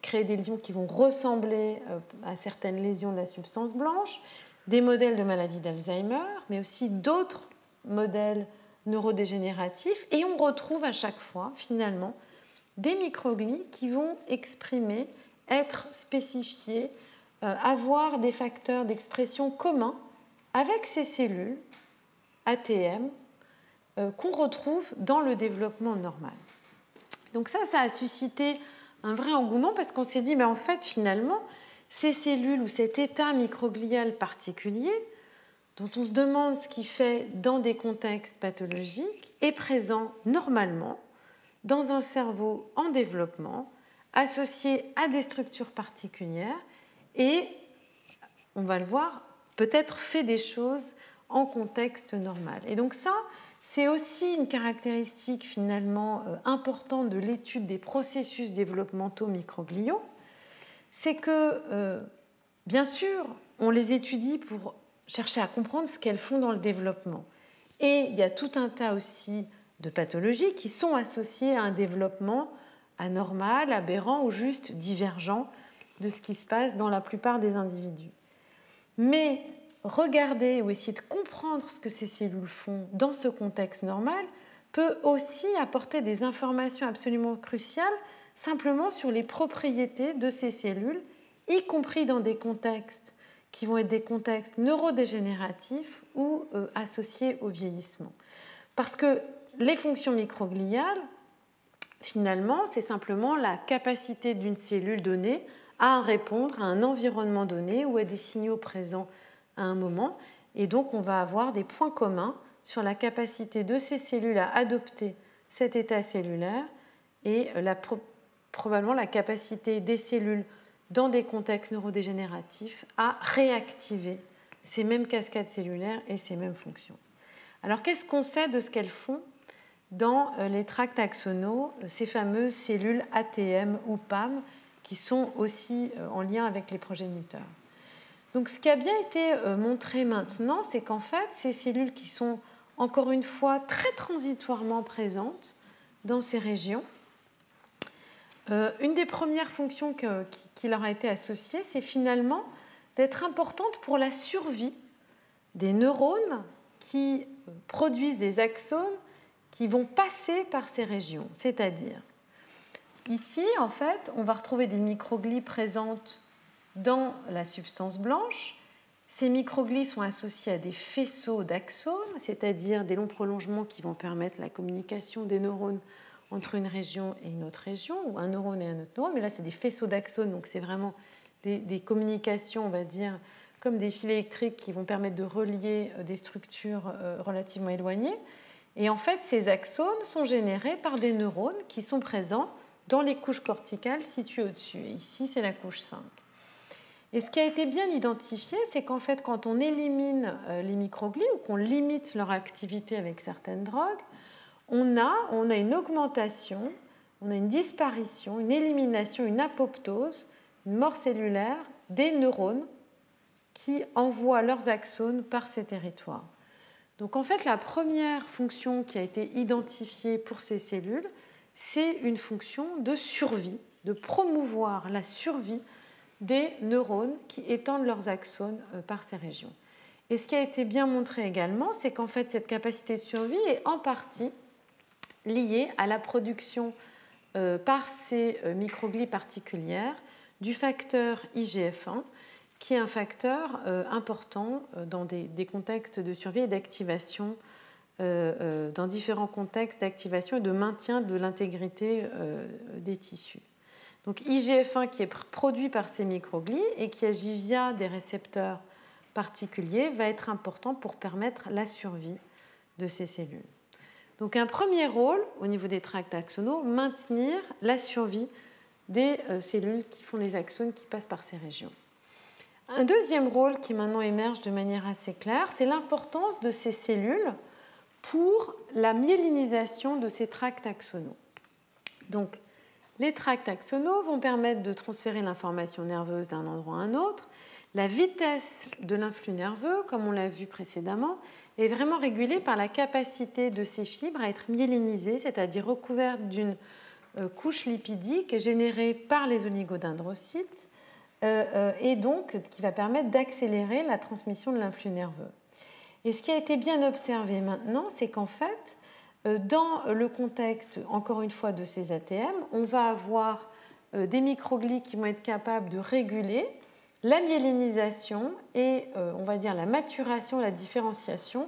A: créer des lésions qui vont ressembler à certaines lésions de la substance blanche, des modèles de maladies d'Alzheimer, mais aussi d'autres modèles neurodégénératifs, et on retrouve à chaque fois finalement des microglies qui vont exprimer, être spécifiés, avoir des facteurs d'expression communs avec ces cellules ATM qu'on retrouve dans le développement normal. Donc ça a suscité un vrai engouement parce qu'on s'est dit, mais en fait, finalement, ces cellules ou cet état microglial particulier, dont on se demande ce qu'il fait dans des contextes pathologiques, est présent normalement dans un cerveau en développement, associé à des structures particulières et, on va le voir, peut-être fait des choses en contexte normal. Et donc ça, c'est aussi une caractéristique finalement importante de l'étude des processus développementaux microgliaux, c'est que, bien sûr, on les étudie pour chercher à comprendre ce qu'elles font dans le développement. Et il y a tout un tas aussi de pathologies qui sont associées à un développement anormal, aberrant ou juste divergent de ce qui se passe dans la plupart des individus. Mais regarder ou essayer de comprendre ce que ces cellules font dans ce contexte normal peut aussi apporter des informations absolument cruciales simplement sur les propriétés de ces cellules, y compris dans des contextes qui vont être des contextes neurodégénératifs ou associés au vieillissement. Parce que les fonctions microgliales, finalement, c'est simplement la capacité d'une cellule donnée à répondre à un environnement donné ou à des signaux présents à un moment. Et donc, on va avoir des points communs sur la capacité de ces cellules à adopter cet état cellulaire et probablement la capacité des cellules dans des contextes neurodégénératifs à réactiver ces mêmes cascades cellulaires et ces mêmes fonctions. Alors, qu'est-ce qu'on sait de ce qu'elles font dans les tracts axonaux, ces fameuses cellules ATM ou PAM qui sont aussi en lien avec les progéniteurs? Donc, ce qui a bien été montré maintenant, c'est qu'en fait, ces cellules qui sont encore une fois très transitoirement présentes dans ces régions, une des premières fonctions qui leur a été associée, c'est finalement d'être importante pour la survie des neurones qui produisent des axones qui vont passer par ces régions. C'est-à-dire, ici, en fait, on va retrouver des microglies présentes dans la substance blanche. Ces microglies sont associés à des faisceaux d'axones, c'est-à-dire des longs prolongements qui vont permettre la communication des neurones entre une région et une autre région, ou un neurone et un autre neurone. Mais là, c'est des faisceaux d'axones, donc c'est vraiment des communications, on va dire, comme des fils électriques qui vont permettre de relier des structures relativement éloignées. Et en fait, ces axones sont générés par des neurones qui sont présents dans les couches corticales situées au-dessus. Et ici, c'est la couche 5. Et ce qui a été bien identifié, c'est qu'en fait, quand on élimine les microglies ou qu'on limite leur activité avec certaines drogues, on a une augmentation, on a une disparition, une élimination, une apoptose, une mort cellulaire des neurones qui envoient leurs axones par ces territoires. Donc en fait, la première fonction qui a été identifiée pour ces cellules, c'est une fonction de survie, de promouvoir la survie des neurones qui étendent leurs axones par ces régions. Et ce qui a été bien montré également, c'est qu'en fait, cette capacité de survie est en partie liée à la production par ces microglies particulières du facteur IGF-1, qui est un facteur important dans des contextes de survie et d'activation, dans différents contextes d'activation et de maintien de l'intégrité des tissus. Donc IGF-1 qui est produit par ces microglies et qui agit via des récepteurs particuliers va être important pour permettre la survie de ces cellules. Donc un premier rôle au niveau des tracts axonaux, maintenir la survie des cellules qui font les axones qui passent par ces régions. Un deuxième rôle qui maintenant émerge de manière assez claire, c'est l'importance de ces cellules pour la myélinisation de ces tracts axonaux. Donc, les tracts axonaux vont permettre de transférer l'information nerveuse d'un endroit à un autre. La vitesse de l'influx nerveux, comme on l'a vu précédemment, est vraiment régulée par la capacité de ces fibres à être myélinisées, c'est-à-dire recouvertes d'une couche lipidique générée par les oligodendrocytes et donc qui va permettre d'accélérer la transmission de l'influx nerveux. Et ce qui a été bien observé maintenant, c'est qu'en fait, dans le contexte, encore une fois, de ces ATM, on va avoir des microglies qui vont être capables de réguler la myélinisation et, on va dire, la maturation, la différenciation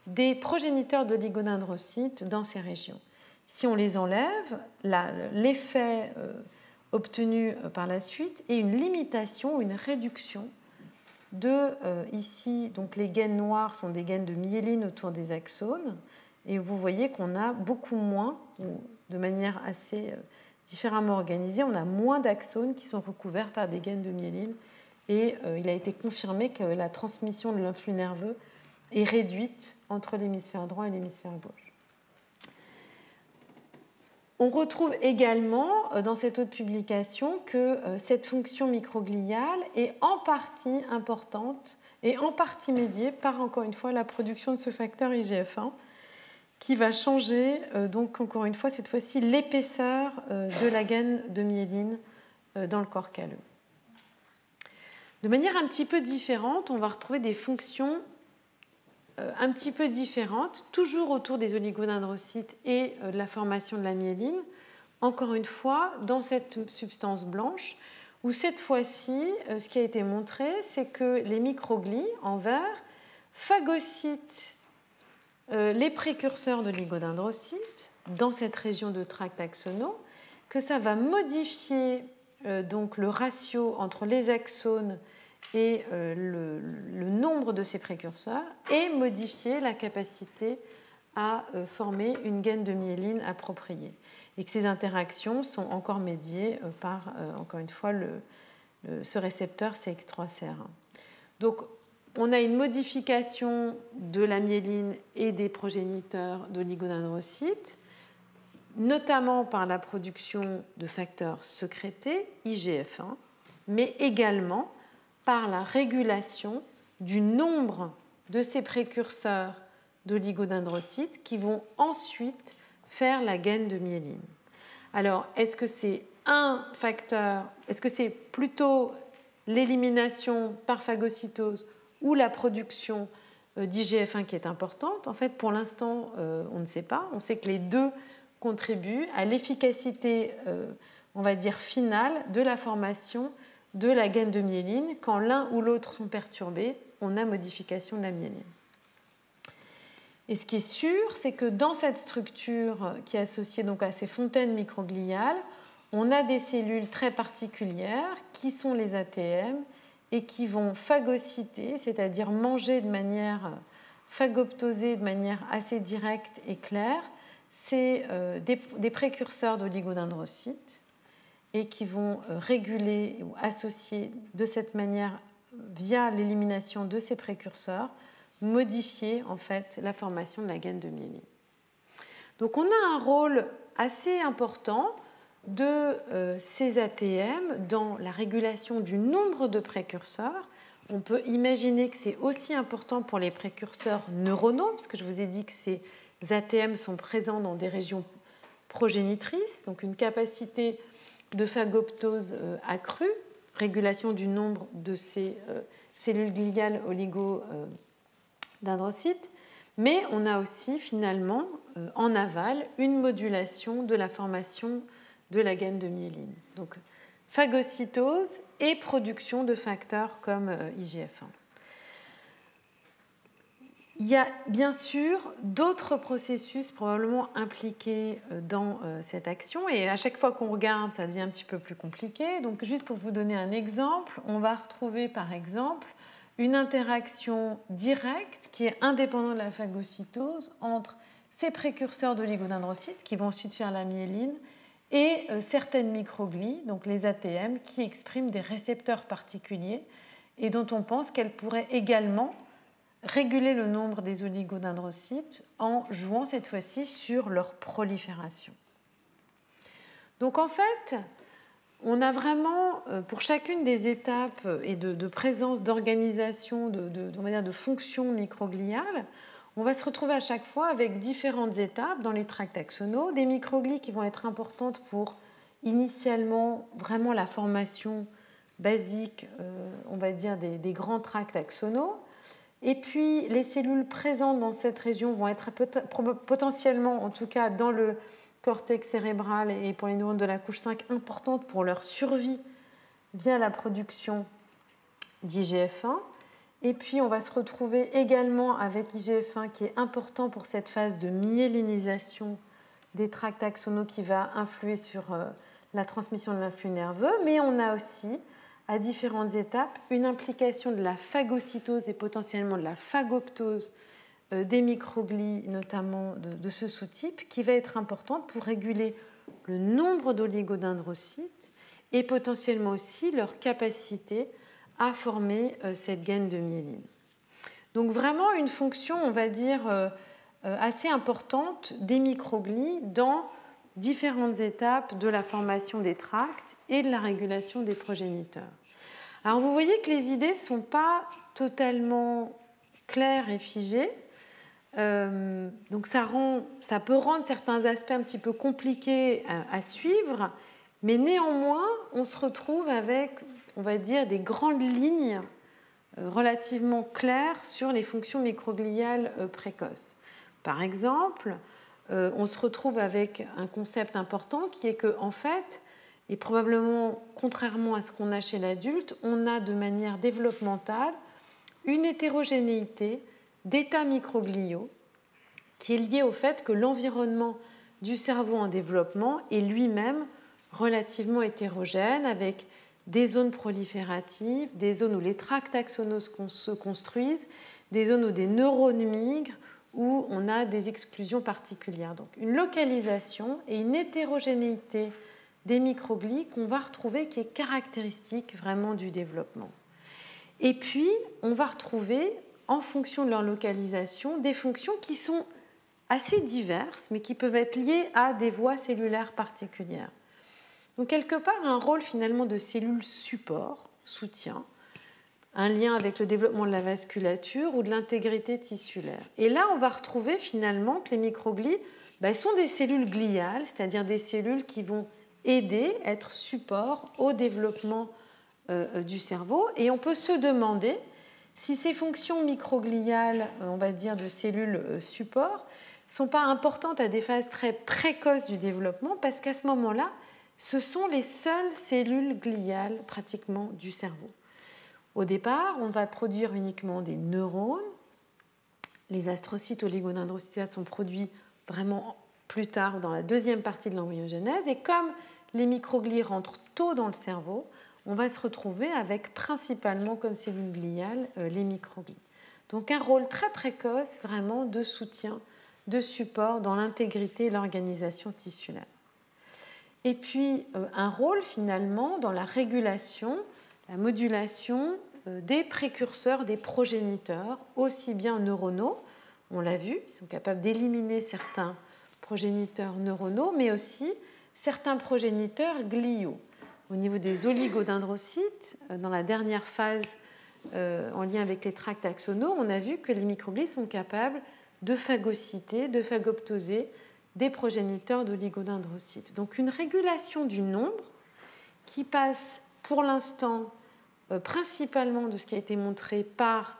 A: des progéniteurs d'oligodendrocytes dans ces régions. Si on les enlève, l'effet obtenu par la suite est une limitation, une réduction de, ici, donc les gaines noires sont des gaines de myéline autour des axones, et vous voyez qu'on a beaucoup moins, ou de manière assez différemment organisée, on a moins d'axones qui sont recouverts par des gaines de myéline, et il a été confirmé que la transmission de l'influx nerveux est réduite entre l'hémisphère droit et l'hémisphère gauche. On retrouve également dans cette autre publication que cette fonction microgliale est en partie importante et en partie médiée par, encore une fois, la production de ce facteur IGF-1 qui va changer, donc encore une fois, cette fois-ci, l'épaisseur de la gaine de myéline dans le corps calleux. De manière un petit peu différente, on va retrouver des fonctions un petit peu différentes, toujours autour des oligodendrocytes et de la formation de la myéline, encore une fois, dans cette substance blanche, où cette fois-ci, ce qui a été montré, c'est que les microglies en vert phagocytent les précurseurs d'oligodendrocytes dans cette région de tracts axonaux, que ça va modifier donc le ratio entre les axones et le nombre de ces précurseurs et modifier la capacité à former une gaine de myéline appropriée. Et que ces interactions sont encore médiées par, encore une fois, ce récepteur CX3CR1. Donc, on a une modification de la myéline et des progéniteurs d'oligodendrocytes, notamment par la production de facteurs sécrétés, IGF-1, mais également par la régulation du nombre de ces précurseurs d'oligodendrocytes qui vont ensuite faire la gaine de myéline. Alors, est-ce que c'est un facteur, est-ce que c'est plutôt l'élimination par phagocytose ou la production d'IGF-1 qui est importante? En fait, pour l'instant, on ne sait pas. On sait que les deux contribuent à l'efficacité on va dire, finale de la formation de la gaine de myéline. Quand l'un ou l'autre sont perturbés, on a modification de la myéline. Et ce qui est sûr, c'est que dans cette structure qui est associée donc à ces fontaines microgliales, on a des cellules très particulières qui sont les ATM et qui vont phagocyter, c'est-à-dire manger de manière phagoptoser de manière assez directe et claire, c'est des précurseurs d'oligodendrocytes et qui vont réguler ou associer de cette manière, via l'élimination de ces précurseurs, modifier en fait la formation de la gaine de myéline. Donc on a un rôle assez important de ces ATM dans la régulation du nombre de précurseurs. On peut imaginer que c'est aussi important pour les précurseurs neuronaux, parce que je vous ai dit que ces ATM sont présents dans des régions progénitrices, donc une capacité de phagoptose accrue, régulation du nombre de ces cellules gliales oligodendrocytes, mais on a aussi finalement en aval une modulation de la formation de la gaine de myéline. Donc phagocytose et production de facteurs comme IGF-1. Il y a bien sûr d'autres processus probablement impliqués dans cette action et à chaque fois qu'on regarde, ça devient un petit peu plus compliqué. Donc juste pour vous donner un exemple, on va retrouver par exemple une interaction directe qui est indépendante de la phagocytose entre ces précurseurs d'oligodendrocytes qui vont ensuite faire la myéline et certaines microglies, donc les ATM, qui expriment des récepteurs particuliers et dont on pense qu'elles pourraient également réguler le nombre des oligodendrocytes en jouant cette fois-ci sur leur prolifération. Donc en fait, on a vraiment, pour chacune des étapes et de présence d'organisation, de fonctions microgliales, on va se retrouver à chaque fois avec différentes étapes dans les tracts axonaux, des microglies qui vont être importantes pour initialement vraiment la formation basique, on va dire, des grands tracts axonaux. Et puis les cellules présentes dans cette région vont être potentiellement, en tout cas dans le cortex cérébral et pour les neurones de la couche 5, importantes pour leur survie via la production d'IGF-1. Et puis on va se retrouver également avec IGF-1 qui est important pour cette phase de myélinisation des tracts axonaux qui va influer sur la transmission de l'influx nerveux. Mais on a aussi, à différentes étapes, une implication de la phagocytose et potentiellement de la phagoptose des microglies, notamment de ce sous-type, qui va être importante pour réguler le nombre d'oligodendrocytes et potentiellement aussi leur capacité à former cette gaine de myéline. Donc vraiment une fonction, on va dire, assez importante des microglies dans différentes étapes de la formation des tracts et de la régulation des progéniteurs. Alors vous voyez que les idées ne sont pas totalement claires et figées. Donc ça peut rendre certains aspects un petit peu compliqués à suivre, mais néanmoins, on se retrouve avec, on va dire, des grandes lignes relativement claires sur les fonctions microgliales précoces. Par exemple, on se retrouve avec un concept important qui est que, en fait, et probablement contrairement à ce qu'on a chez l'adulte, on a de manière développementale une hétérogénéité d'états microgliaux qui est liée au fait que l'environnement du cerveau en développement est lui-même relativement hétérogène, avec des zones prolifératives, des zones où les tracts axonaux se construisent, des zones où des neurones migrent, où on a des exclusions particulières. Donc une localisation et une hétérogénéité des microglies qu'on va retrouver qui est caractéristique vraiment du développement. Et puis, on va retrouver, en fonction de leur localisation, des fonctions qui sont assez diverses, mais qui peuvent être liées à des voies cellulaires particulières. Donc, quelque part, un rôle finalement de cellules support, soutien, un lien avec le développement de la vasculature ou de l'intégrité tissulaire. Et là, on va retrouver finalement que les microglies sont des cellules gliales, c'est-à-dire des cellules qui vont aider, être support au développement du cerveau. Et on peut se demander si ces fonctions microgliales, on va dire de cellules support, ne sont pas importantes à des phases très précoces du développement, parce qu'à ce moment-là, ce sont les seules cellules gliales pratiquement du cerveau. Au départ, on va produire uniquement des neurones. Les astrocytes oligodendrocytates sont produits vraiment plus tard, dans la deuxième partie de l'embryogenèse. Et comme les microglies rentrent tôt dans le cerveau, on va se retrouver avec principalement comme cellules gliales les microglies. Donc un rôle très précoce vraiment de soutien, de support dans l'intégrité et l'organisation tissulaire. Et puis un rôle finalement dans la régulation, la modulation des précurseurs, des progéniteurs, aussi bien neuronaux, on l'a vu, ils sont capables d'éliminer certains progéniteurs neuronaux, mais aussi certains progéniteurs gliaux. Au niveau des oligodendrocytes, dans la dernière phase en lien avec les tracts axonaux, on a vu que les microglies sont capables de phagocyter, de phagoptoser des progéniteurs d'oligodendrocytes. Donc une régulation du nombre qui passe pour l'instant principalement de ce qui a été montré par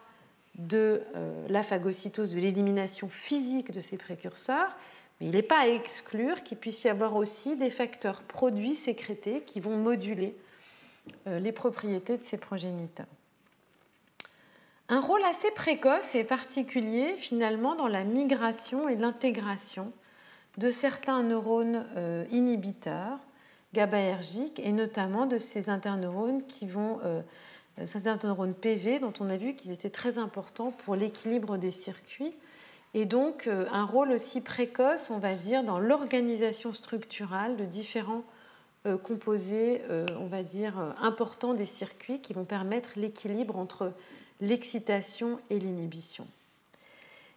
A: de la phagocytose, de l'élimination physique de ces précurseurs, mais il n'est pas à exclure qu'il puisse y avoir aussi des facteurs produits sécrétés qui vont moduler les propriétés de ces progéniteurs. Un rôle assez précoce et particulier finalement dans la migration et l'intégration de certains neurones inhibiteurs GABAergiques et notamment de ces interneurones qui vont ces interneurones PV dont on a vu qu'ils étaient très importants pour l'équilibre des circuits et donc un rôle aussi précoce, on va dire, dans l'organisation structurale de différents composés, on va dire, importants des circuits qui vont permettre l'équilibre entre l'excitation et l'inhibition.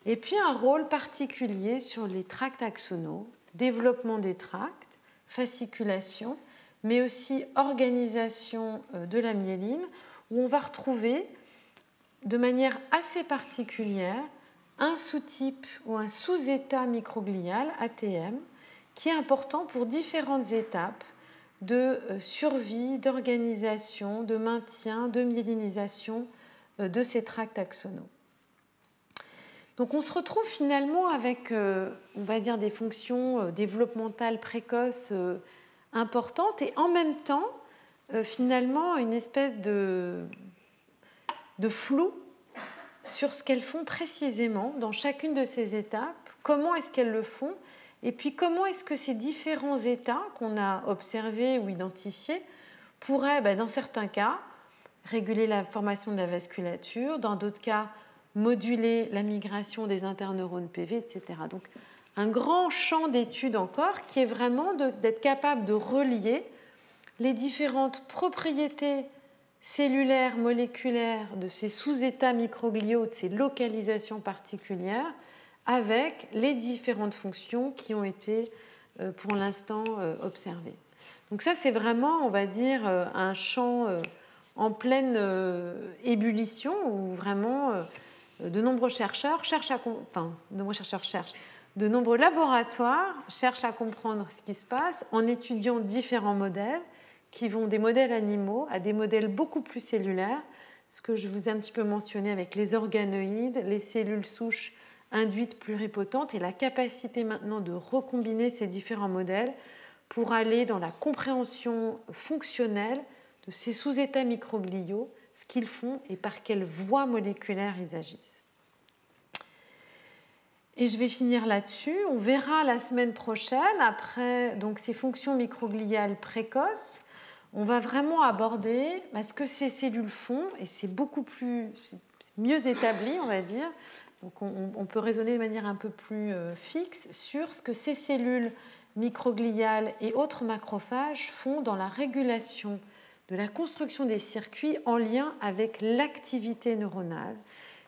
A: Et puis un rôle particulier sur les tracts axonaux, développement des tracts, fasciculation, mais aussi organisation de la myéline, où on va retrouver de manière assez particulière un sous-type ou un sous-état microglial, ATM, qui est important pour différentes étapes de survie, d'organisation, de maintien, de myélinisation de ces tracts axonaux. Donc on se retrouve finalement avec, on va dire, des fonctions développementales précoces importantes et en même temps, finalement, une espèce de flou sur ce qu'elles font précisément dans chacune de ces étapes, comment est-ce qu'elles le font, et puis comment est-ce que ces différents états qu'on a observés ou identifiés pourraient, dans certains cas, réguler la formation de la vasculature, dans d'autres cas, moduler la migration des interneurones PV, etc. Donc, un grand champ d'études encore qui est vraiment d'être capable de relier les différentes propriétés cellulaires, moléculaires de ces sous-états microgliaux, de ces localisations particulières, avec les différentes fonctions qui ont été pour l'instant observées. Donc ça, c'est vraiment, on va dire, un champ en pleine ébullition où vraiment de nombreux chercheurs de nombreux laboratoires cherchent à comprendre ce qui se passe en étudiant différents modèles qui vont des modèles animaux à des modèles beaucoup plus cellulaires, ce que je vous ai un petit peu mentionné avec les organoïdes, les cellules souches induites pluripotentes et la capacité maintenant de recombiner ces différents modèles pour aller dans la compréhension fonctionnelle de ces sous-états microgliaux, ce qu'ils font et par quelle voie moléculaire ils agissent. Et je vais finir là-dessus. On verra la semaine prochaine, après donc, ces fonctions microgliales précoces, on va vraiment aborder ce que ces cellules font, et c'est mieux établi, on va dire. Donc on peut raisonner de manière un peu plus fixe sur ce que ces cellules microgliales et autres macrophages font dans la régulation de la construction des circuits en lien avec l'activité neuronale.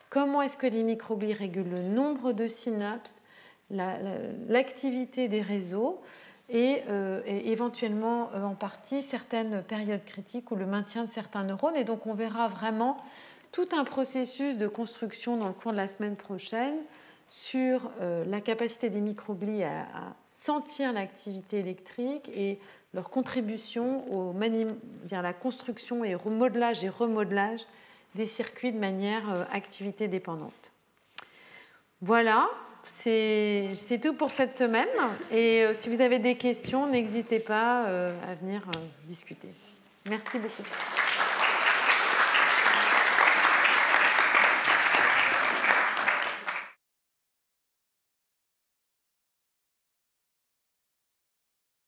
A: Comment est-ce que les microglies régulent le nombre de synapses, l'activité des réseaux et éventuellement en partie certaines périodes critiques ou le maintien de certains neurones. Et donc on verra vraiment tout un processus de construction dans le cours de la semaine prochaine sur la capacité des microglies à sentir l'activité électrique et leur contribution à la construction et remodelage des circuits de manière activité dépendante. Voilà, c'est tout pour cette semaine. Et si vous avez des questions, n'hésitez pas à venir discuter. Merci beaucoup.